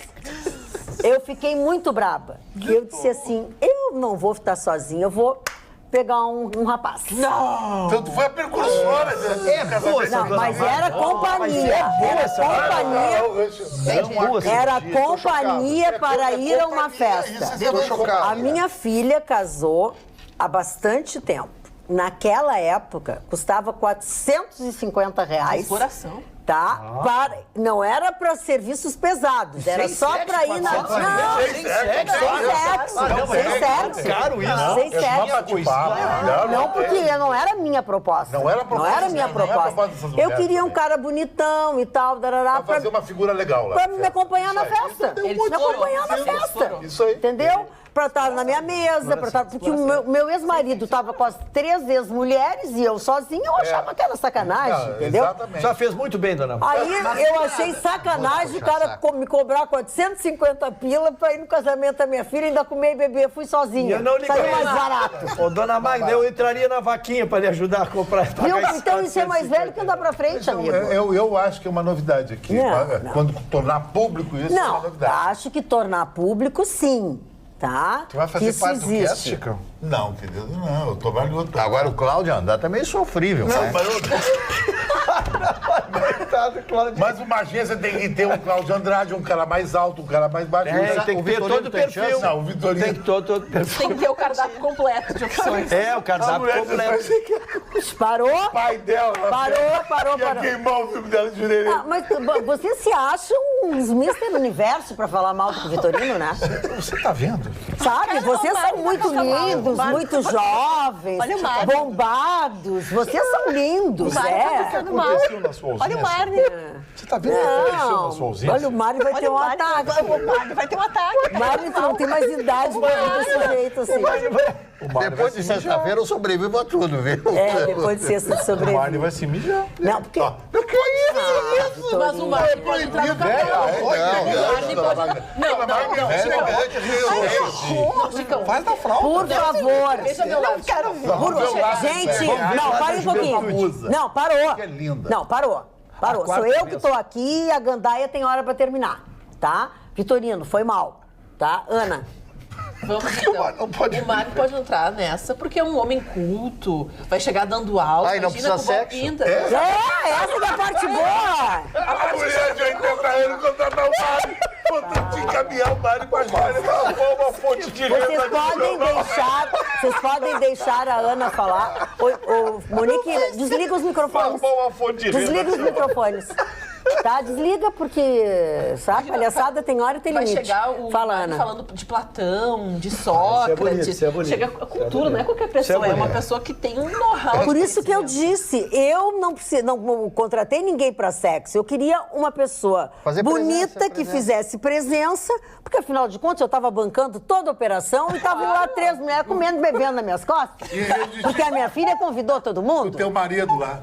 Eu fiquei muito braba. Eu disse assim, eu não vou estar sozinha, eu vou pegar um rapaz. Não! Então tu foi a precursora. Não, mas era companhia. Era companhia para ir a uma festa. A minha filha casou há bastante tempo. Naquela época, custava R$450. Coração. Tá? Não era para serviços pesados, era só para ir na... Não, sem sexo. Caro isso. Sem sexo. Não, porque não era minha proposta. Não era minha proposta. Eu queria um cara bonitão e tal, para fazer uma figura legal lá. Para me acompanhar na festa. Me acompanhar na festa. Isso aí. Entendeu? Para estar na minha mesa, porque o meu ex-marido estava com as 3 ex-mulheres e eu sozinha, eu achava que era sacanagem, entendeu? Exatamente. Já fez muito bem, dona Aí eu achei sacanagem o cara me cobrar 450 pila para ir no casamento da minha filha, ainda comer e beber, fui sozinha. Saiu mais barato. Ô, dona Magda, eu entraria na vaquinha para lhe ajudar a comprar. Então isso é mais velho que andar para frente, amigo. Eu acho que é uma novidade aqui. Não. Quando tornar público isso, é uma novidade. Acho que tornar público, sim. Tá? Tu vai fazer parte do cast, Chicão? Não, querido, não. Eu tô mais outro. Agora o Cláudio Andrade tá meio sofrível. Não, né? Mas uma agência tem que ter um Cláudio Andrade, um cara mais alto, um cara mais baixo. Tem que ter todo o perfil. Não, o Vitorino. Tem que todo o perfil. Tem que ter o cardápio completo de opções. O cardápio completo. Parou? O pai dela. Parou. Ia queimar o filme dela de Jurerê. Mas vocês se acham uns Mr. Universo pra falar mal do Vitorino, né? Você tá vendo? Sabe? Vocês são muito lindos, muito jovens, bombados. Vocês são lindos, Olha o Marne. Você tá vendo que aconteceu na sua ausência? Olha, o Mário vai ter um ataque. O Marne vai ter um ataque. Mário, tu não tem mais idade pra ir desse jeito assim. Depois de sexta-feira eu sobrevivo a tudo, viu? Depois de sexta de O sobreviver. Marne vai se mijar. Não, porque... Não foi isso! Mas o Marne pode entrar no Chicão, faz da fralda. Por favor. Deixa meu lado. Gente, não, para um pouquinho. Não, parou. Que é linda. Não, parou. Sou eu que tô aqui e a gandaia tem hora pra terminar, tá? Vitorino, foi mal, tá? Ana. Vamos então. O Mário pode entrar nessa, porque é um homem culto, vai chegar dando aula, e não precisa sexo. Essa que é a parte boa. A mulher de 80 anos contratar o Mário, botar de caminhar o Mário com a joelha e falar, uma fonte de renda. Vocês podem deixar a Ana falar. Ô, Monique, desliga os microfones. Uma fonte de renda. Desliga os microfones. Tá, desliga porque, sabe, palhaçada tem hora e tem limite. Vai chegar o Fala, Ana. falando de Platão, de Sócrates. Isso é bonito. Chega a cultura, não é qualquer pessoa, é uma pessoa que tem um know-how. Por isso que eu disse, eu não contratei ninguém para sexo. Eu queria uma pessoa Fazer bonita que presença. fizesse presença, porque afinal de contas eu estava bancando toda a operação e estavam lá 3 mulheres comendo e bebendo nas minhas costas. Porque a minha filha convidou todo mundo. O teu marido lá.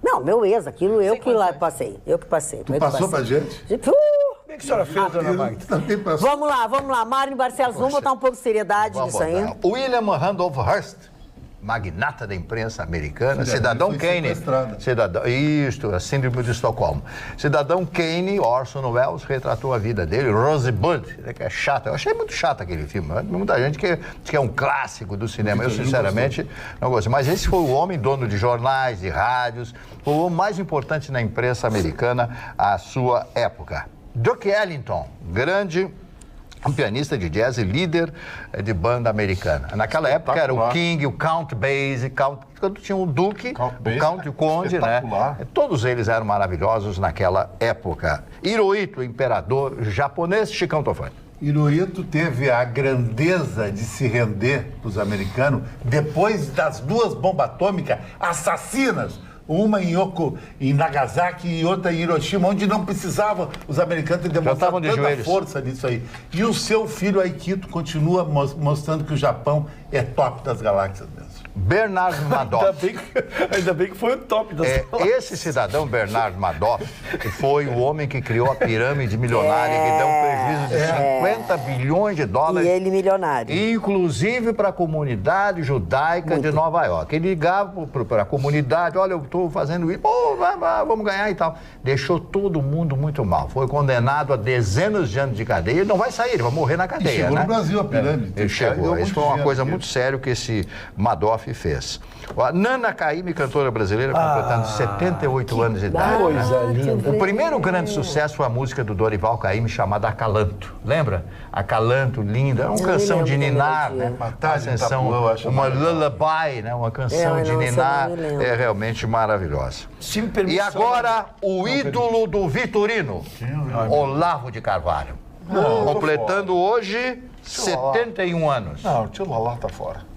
Não, meu ex, aquilo eu que lá passei. Eu que passei. Tu passou pra gente? O que a senhora fez, dona Magda? Também passou. Vamos lá. Mário Barcelos, vamos botar um pouco de seriedade Vamos nisso aí. lá. William Randolph Hearst, magnata da imprensa americana, cidadão foi Kane, sequestrado. a síndrome de Estocolmo. Cidadão Kane, Orson Welles retratou a vida dele, Rosebud, que é chata. Eu achei muito chato aquele filme. Muita gente que diz que é um clássico do cinema. Eu, sinceramente, não gostei. Mas esse foi o homem dono de jornais, de rádios, foi o homem mais importante na imprensa americana à sua época. Duke Ellington, grande pianista de jazz e líder de banda americana. Naquela época era o King, o Count Basie, quando tinha o Duque, o Count e o Conde, né? Todos eles eram maravilhosos naquela época. Hirohito, imperador japonês, Chicão Tofani. Hirohito teve a grandeza de se render para os americanos depois das 2 bombas atômicas assassinas. Uma em Nagasaki e outra em Hiroshima, onde não precisavam os americanos ter demonstrado tanta força nisso aí. E o seu filho Aikito continua mostrando que o Japão é top das galáxias mesmo. Bernard Madoff. Ainda bem que foi o top das Esse cidadão, Bernard Madoff, foi o homem que criou a pirâmide milionária, que deu um prejuízo de 50 bilhões de dólares. E ele milionário. Inclusive para a comunidade judaica de Nova York. Ele ligava para a comunidade, olha, eu estou fazendo isso, vamos ganhar e tal. Deixou todo mundo muito mal. Foi condenado a dezenas de anos de cadeia. Ele não vai sair, ele vai morrer na cadeia. E chegou né? no Brasil a pirâmide. Ele chegou. Isso foi uma coisa muito séria que esse Madoff fez. A Nana Caymmi, cantora brasileira, completando 78 anos de idade. Coisa linda. O primeiro grande sucesso foi a música do Dorival Caymmi chamada Acalanto. Lembra? Acalanto, linda. É uma canção de ninar, né? Uma canção, uma lullaby, né? Uma canção de ninar. É realmente maravilhosa. E agora, o ídolo do Vitorino, Olavo de Carvalho. Completando hoje 71 anos. Não, o tio Lalá tá fora.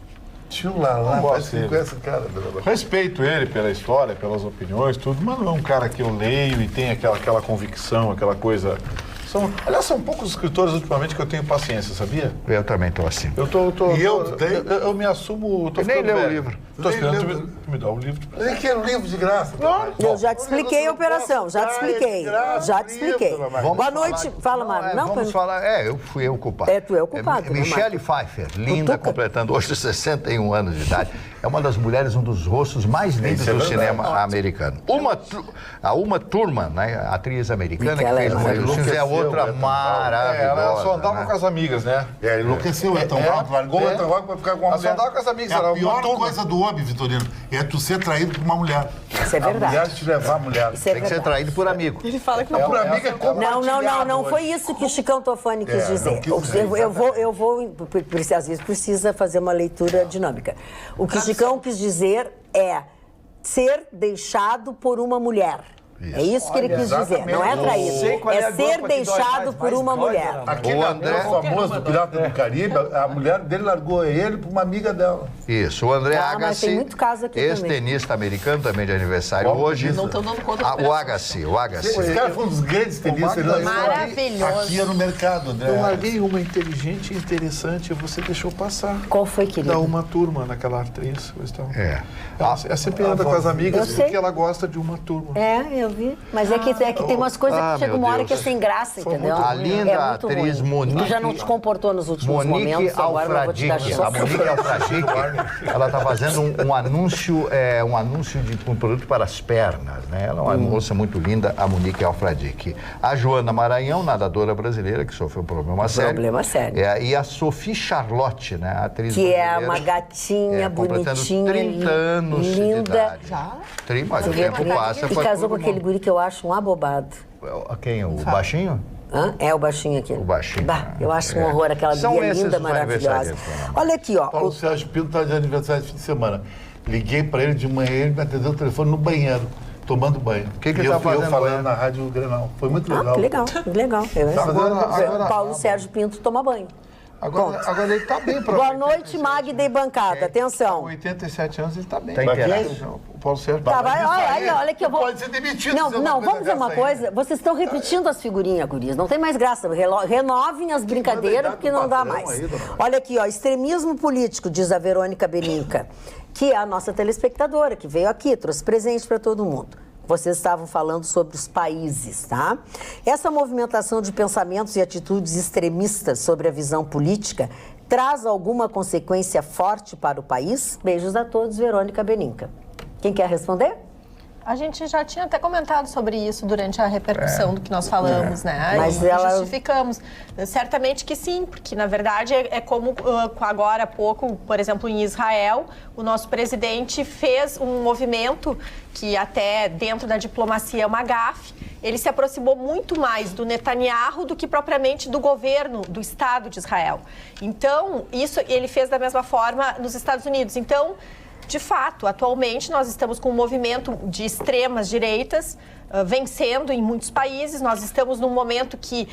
Tio Lalá, parece que conhece o cara. Respeito ele pela história, pelas opiniões, tudo, mas não é um cara que eu leio e tem aquela convicção, aquela coisa... Aliás, são poucos escritores ultimamente que eu tenho paciência, sabia? Eu também estou assim. Eu me assumo... Eu nem leio o livro. Estou esperando tu me dar o livro. Mas é que é um livro de graça. Eu já te expliquei a operação, já te expliquei. Boa noite. Fala, Mário. Não, vamos falar. Eu fui o culpado. Tu é o culpado. Michelle Pfeiffer, linda, completando hoje 61 anos de idade. É uma das mulheres, um dos rostos mais lindos do cinema americano. A Uma Thurman, né, atriz americana, que fez muitos filmes, é outra maravilhosa. Ela só andava com as amigas, né? Enlouqueceu o Ethan Hawke, largou o Ethan Hawke pra ficar com uma mulher. Ela só andava com as amigas. A pior coisa do homem, Vitorino, é tu ser traído por uma mulher. Isso é verdade. A mulher te levar a mulher. Tem que ser traído por amigo. Ele fala que Não, por amigo é compartilhado. Não foi isso que o Chicão Tofani quis dizer. Eu vou, às vezes precisa fazer uma leitura dinâmica. O que o Chicão quis dizer é ser deixado por uma mulher. É isso que ele quis dizer, não é traído. É ser deixado por uma mulher. Aquele André famoso do Pirata do Caribe, a mulher dele largou ele por uma amiga dela. Isso, o André mas Agassi, tem muito caso aqui ex-tenista americano também de aniversário hoje. Não estão dando conta O Agassi. Esse cara foi um dos grandes tenistas. Maravilhoso. Aqui no mercado, André. Eu larguei uma inteligente e interessante e você deixou passar. Qual foi, querido? Da Uma Turma, naquela atriz. Ela sempre anda com as amigas Eu sei. porque ela gosta de Uma Turma. Eu vi. Mas é que tem umas coisas que chega uma hora que é sem graça, entendeu? A linda atriz Monique. Tu já não te comportou nos últimos momentos, agora eu vou te dar A Monique Alfradique, ela está fazendo um anúncio de um produto para as pernas, né? Ela é uma moça muito linda, a Monique Alfradique. A Joana Maranhão, nadadora brasileira, que sofreu um problema sério. E a Sophie Charlotte, né? A atriz que brasileira. É uma gatinha bonitinha, 30 anos linda. de idade. Mas o tempo passa. E casou com aquele guri que eu acho um abobado. Quem? O baixinho? É o baixinho aqui. O baixinho. Eu acho um horror, aquela guria linda, maravilhosa. Olha aqui, ó. Paulo Sérgio Pinto está de aniversário de fim de semana. Liguei para ele de manhã, ele me atendeu o telefone no banheiro. tomando banho. O que ele E tá fazendo eu falando banho? na Rádio Grenal. Foi muito legal. Que legal, que legal. Agora- Paulo Sérgio Pinto toma banho. Agora ele está bem para Boa noite, Magda e bancada. Atenção. 87 anos, ele está bem. Tá inteirado. O Paulo Sérgio... Tá, vai, olha que eu vou... Pode ser demitido. Não, se é não, coisa vamos dizer uma dessa aí. coisa. Vocês estão repetindo as figurinhas, gurias. Não tem mais graça. Renovem as brincadeiras, porque não dá mais. aí, dona Maria. Olha aqui, ó. Extremismo político, diz a Verônica Beninca, que é a nossa telespectadora, que veio aqui, trouxe presente para todo mundo. Vocês estavam falando sobre os países, tá? Essa movimentação de pensamentos e atitudes extremistas sobre a visão política traz alguma consequência forte para o país? Beijos a todos, Verônica Beninca. Quem quer responder? A gente já tinha até comentado sobre isso durante a repercussão do que nós falamos, né? Mas E ela- justificamos. Certamente que sim, porque na verdade é como agora há pouco, por exemplo, em Israel, o nosso presidente fez um movimento que até dentro da diplomacia é uma gafe. Ele se aproximou muito mais do Netanyahu do que propriamente do governo do Estado de Israel. Então, isso ele fez da mesma forma nos Estados Unidos. Então, de fato, atualmente nós estamos com um movimento de extremas direitas vencendo em muitos países. Nós estamos num momento que,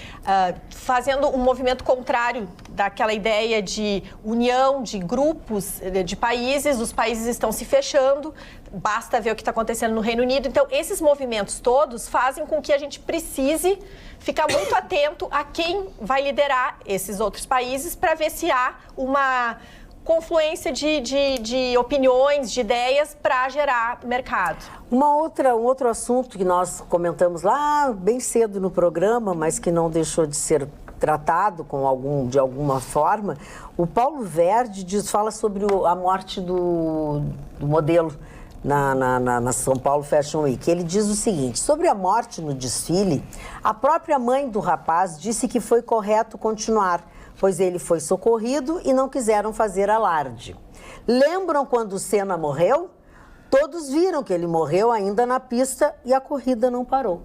fazendo um movimento contrário daquela ideia de união de grupos de países, os países estão se fechando, basta ver o que está acontecendo no Reino Unido. Então, esses movimentos todos fazem com que a gente precise ficar muito atento a quem vai liderar esses outros países para ver se há uma confluência de opiniões, de ideias para gerar mercado. Um outro assunto que nós comentamos lá bem cedo no programa, mas que não deixou de ser tratado de alguma forma, o Paulo Verde fala sobre a morte do modelo na São Paulo Fashion Week. Ele diz o seguinte: sobre a morte no desfile, a própria mãe do rapaz disse que foi correto continuar, pois ele foi socorrido e não quiseram fazer alarde. Lembram quando o Senna morreu? Todos viram que ele morreu ainda na pista e a corrida não parou.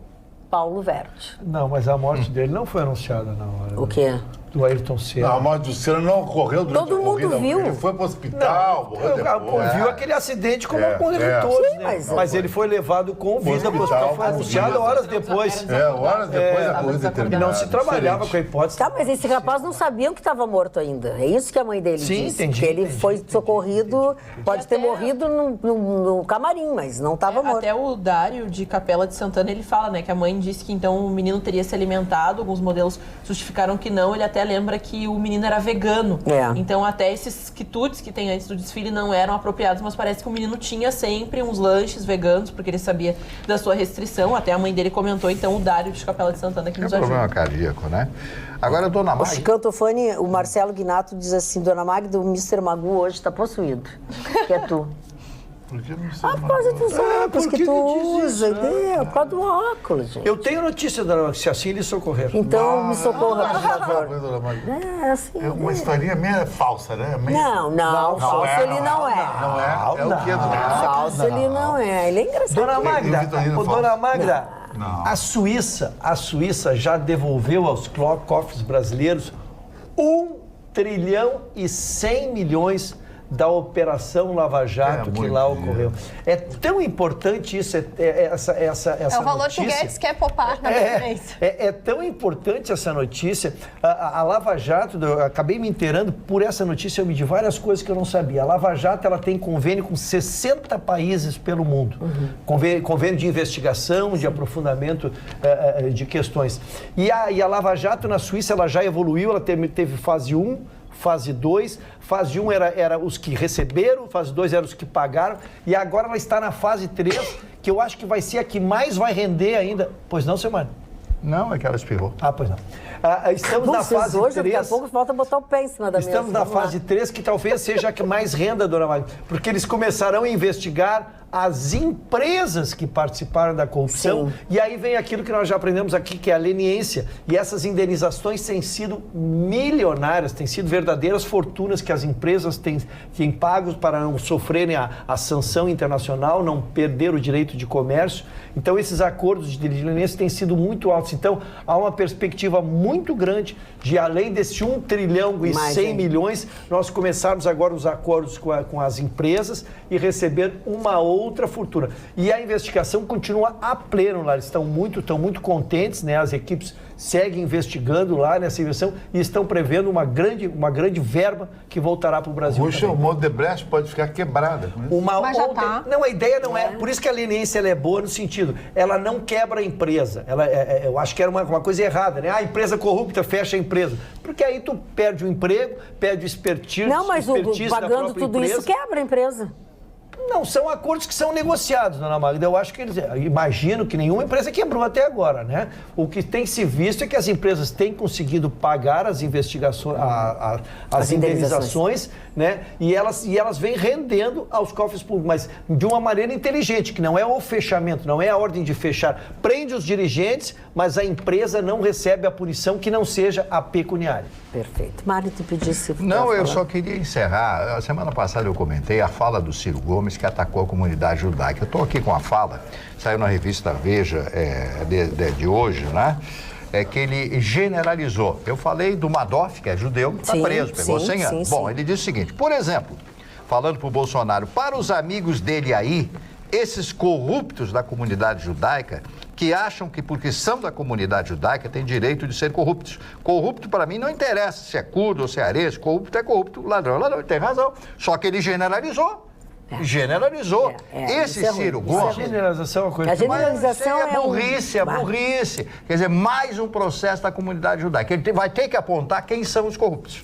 Paulo Verde. Não, mas a morte dele não foi anunciada na hora. O quê? Do Ayrton Senna. Não, a morte do Senna não ocorreu durante Todo a mundo corrida. viu. Ele foi pro hospital, morreu depois. Viu aquele acidente como ocorreu é. todos, Sim, né? mas- Mas ele foi levado com vida para o hospital, hospital. Foi com anunciado vida. horas depois. Horas depois a corrida E terminou. não se trabalhava com a hipótese. Tá, mas esse rapaz não sabiam que estava morto ainda. É isso que a mãe dele Sim, disse. entendi, que ele entendi, foi socorrido, pode ter morrido no camarim, mas não estava morto. Até o Dário de Capela de Santana, ele fala, né, que a mãe disse que então o menino teria se alimentado, alguns modelos justificaram que não, ele até lembra que o menino era vegano. É. Então até esses quitutes que tem antes do desfile não eram apropriados, mas parece que o menino tinha sempre uns lanches veganos, porque ele sabia da sua restrição, até a mãe dele comentou, então o Dário de Capela de Santana que É nos um problema ajuda. cardíaco, né? Agora, dona O Magda... Chicão Tofani, o Marcelo Guinato diz assim: Dona Magda, o Mr. Magu hoje está possuído. Que é tu. Por que não Por causa dos óculos por que que tu que diz usa, isso? entendeu? Por causa do óculos, gente. Eu tenho notícia, dona Magda, se assim lhe socorrer. Então, me socorra, por favor. Dona Magda? É, assim. É uma historinha meio falsa, né? Meio... Não, falso ele não é. Não é? É o quê, Dona Magda? Falso ele não é. Ele é engraçado. Dona E o Magda, Vitorino ô, falso? dona Magda, Não. a Suíça já devolveu aos cofres brasileiros 1,1 trilhão da Operação Lava Jato que muito lá dinheiro. ocorreu. É tão importante isso, essa É o valor que o notícia. Guedes quer poupar na presidência. É tão importante essa notícia. A Lava Jato, eu acabei me inteirando por essa notícia, eu me de várias coisas que eu não sabia. A Lava Jato ela tem convênio com 60 países pelo mundo. Convênio de investigação, de aprofundamento de questões. E a Lava Jato na Suíça ela já evoluiu, ela teve fase 1, fase 2, fase 1 era os que receberam, fase 2 era os que pagaram, e agora ela está na fase 3, que eu acho que vai ser a que mais vai render ainda. Pois não, seu Mário? Não, é que ela espirrou. Ah, pois não. Estamos na Vocês fase hoje, 3. daqui a pouco, falta botar o pé em cima da mesa. Estamos na Vamos lá. fase 3, que talvez seja a que mais renda, dona Magda, porque eles começarão a investigar as empresas que participaram da corrupção. Sim. E aí vem aquilo que nós já aprendemos aqui, que é a leniência. E essas indenizações têm sido milionárias, têm sido verdadeiras fortunas que as empresas têm pago para não sofrerem a sanção internacional, não perder o direito de comércio. Então, esses acordos de leniência têm sido muito altos. Então, há uma perspectiva muito muito grande de, além desse 1 trilhão e 100 milhões, nós começarmos agora os acordos com as empresas e receber uma outra fortuna. E a investigação continua a pleno lá, eles estão muito contentes, né? As equipes seguem investigando lá nessa investigação e estão prevendo uma grande verba que voltará para o Brasil. O Odebrecht pode ficar quebrada. Mas já tá. Não, a ideia não é. Por isso que a leniência ela é boa no sentido, ela não quebra a empresa. Eu acho que era uma coisa errada, né? A empresa corrupta fecha a empresa. Porque aí tu perde o emprego, perde o expertise. Não, mas pagando tudo isso quebra a empresa. Não, são acordos que são negociados, dona Magda. Eu acho que imagino que nenhuma empresa quebrou até agora, né? O que tem se visto é que as empresas têm conseguido pagar as investigações, as indenizações, né? E elas vêm rendendo aos cofres públicos, mas de uma maneira inteligente, que não é o fechamento, não é a ordem de fechar. Prende os dirigentes, mas a empresa não recebe a punição que não seja a pecuniária. Perfeito. Mário, tu pedisse... Não, eu só queria encerrar. A semana passada eu comentei a fala do Ciro Gomes, que atacou a comunidade judaica. Eu estou aqui com a fala, saiu na revista Veja de hoje, né? É que ele generalizou. Eu falei do Madoff, que é judeu, que está preso, pegou 100 anos. Bom, ele disse o seguinte, por exemplo, falando para o Bolsonaro, para os amigos dele aí, esses corruptos da comunidade judaica, que acham que porque são da comunidade judaica têm direito de ser corruptos. Corrupto, para mim, não interessa se é curdo ou cearense, corrupto é corrupto, ladrão é ladrão, ele tem razão. Só que ele generalizou. Esse Ciro Gomes... A generalização é uma coisa... A generalização é burrice, burrice. Quer dizer, mais um processo da comunidade judaica. Ele vai ter que apontar quem são os corruptos.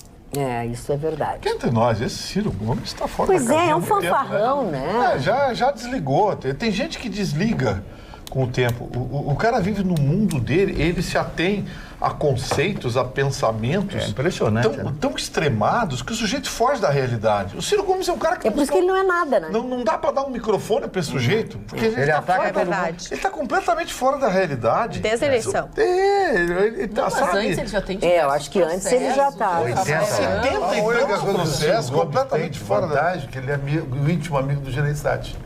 Isso é verdade. Que entre nós, esse Ciro Gomes está fora da casinha. Pois é um fanfarrão, né? Já desligou. Tem gente que desliga com o tempo. O cara vive no mundo dele, ele se atém a conceitos, a pensamentos impressionante, tão extremados que o sujeito foge da realidade. O Ciro Gomes é um cara que... É por isso que ele não é nada, né? Não dá pra dar um microfone pra esse sujeito, porque ele tá fora da realidade. Ele tá completamente fora da realidade. Desde a eleição. Ele tá, mas antes ele já tem eu acho que antes ele já tá. 70 e tantos processos completamente fora da... que ele é o íntimo amigo do Gereissati,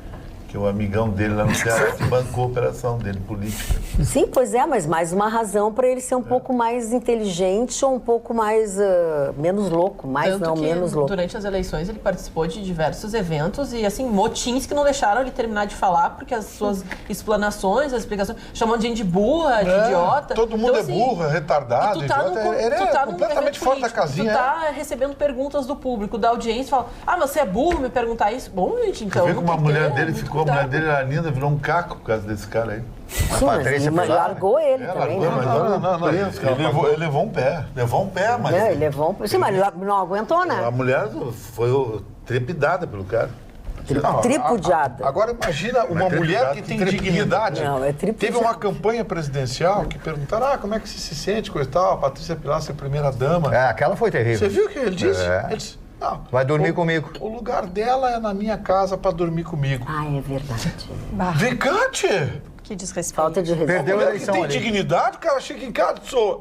que é o amigão dele lá no Ceará, que bancou a operação dele política. Sim, pois é, mas mais uma razão para ele ser um pouco mais inteligente ou um pouco mais, menos louco, menos louco. Durante as eleições ele participou de diversos eventos e, assim, motins que não deixaram ele terminar de falar, porque as suas explanações, as explicações, chamando de gente burra, de idiota. Todo mundo então, é burro, é retardado, idiota. Ele é completamente fora da casinha. Tu tá recebendo perguntas do público, da audiência, e fala, mas você é burro me perguntar isso? Bom, gente, então... Você viu que uma mulher dele ficou, a mulher dele era linda, virou um caco por causa desse cara aí. Sim, mas largou ele também, né? Não. Ele levou um pé. Levou um pé, mas... Ele levou um pé. Sim, mas ele não aguentou, né? A mulher foi trepidada pelo cara. Tripudiada. Agora imagina uma mulher que tem dignidade. Não, é tripudiada. Teve uma campanha presidencial que perguntaram, como é que você se sente, coisa e tal, a Patrícia Pilar ser primeira-dama. Aquela foi terrível. Você viu o que ele disse? Ele disse, não, vai dormir comigo. O lugar dela é na minha casa para dormir comigo. É verdade. Vacante! Que desrespeito. Falta de respeito. Perdeu a eleição que tem ali. dignidade, o cara chega em casa,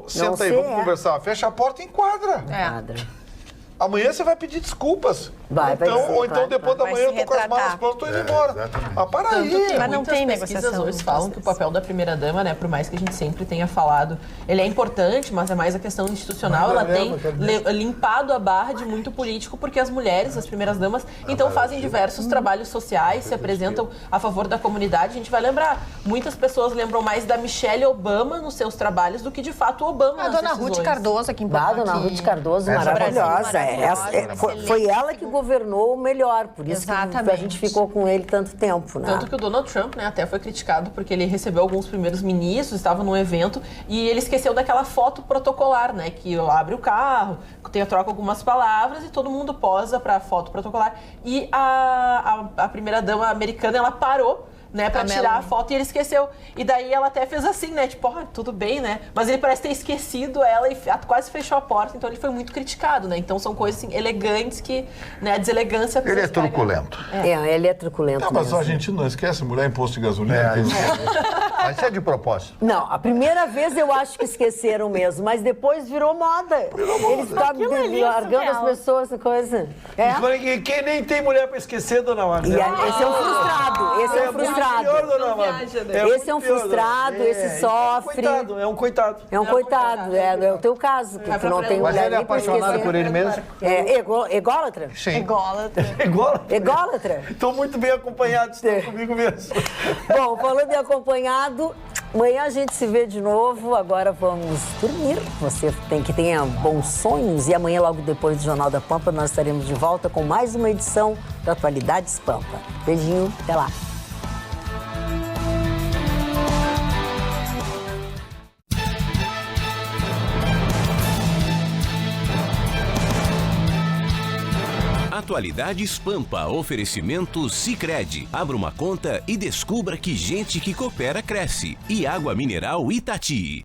senta aí, vamos conversar. Fecha a porta e enquadra. Amanhã você vai pedir desculpas. Ou então depois da manhã eu tô com as malas prontas, tô indo embora. Para aí. Mas não tem pesquisas hoje falam que o papel da primeira-dama, né, por mais que a gente sempre tenha falado, ele é importante, mas é mais a questão institucional. Ela tem limpado a barra de muito político, porque as mulheres, as primeiras-damas, então fazem diversos trabalhos sociais, se apresentam a favor da comunidade. A gente vai lembrar, muitas pessoas lembram mais da Michelle Obama nos seus trabalhos do que, de fato, o Obama. A dona Ruth Cardoso aqui em Porto. Dona Ruth Cardoso, maravilhosa. Foi ela que governou melhor, por isso que a gente ficou com ele tanto tempo, né? Tanto que o Donald Trump, né, até foi criticado porque ele recebeu alguns primeiros ministros, estava num evento e ele esqueceu daquela foto protocolar, né, que abre o carro, troca algumas palavras e todo mundo posa para a foto protocolar. E a primeira-dama americana, ela parou, né, pra tirar a foto e ele esqueceu. E daí ela até fez assim, né, tipo, tudo bem, né? Mas ele parece ter esquecido ela e quase fechou a porta, então ele foi muito criticado, né? Então são coisas assim, elegantes que, né, a deselegância... Ele é truculento. Ele é truculento mas a gente não esquece, mulher imposto de gasolina. Isso é de propósito. Não, a primeira vez eu acho que esqueceram mesmo, mas depois virou moda. Eles estavam largando as pessoas e coisa. Quem nem tem mulher para esquecer, dona Marta? Esse é um frustrado, esse é um frustrado. Pior, dona Marta. Esse é um frustrado, esse sofre. É um coitado. É um coitado, é o teu caso, que tu não tem Mas mulher ele é nem pra apaixonado esquecer. por ele mesmo? Ególatra? Sim. Ególatra? Estou muito bem acompanhado, estão comigo mesmo. Bom, falando em acompanhado, amanhã a gente se vê de novo. Agora vamos dormir. Você tem que tenha bons sonhos. E amanhã, logo depois do Jornal da Pampa, nós estaremos de volta com mais uma edição da Atualidades Pampa. Beijinho, até lá. Atualidades Pampa, oferecimento Sicredi. Abra uma conta e descubra que gente que coopera cresce. E água mineral Itati.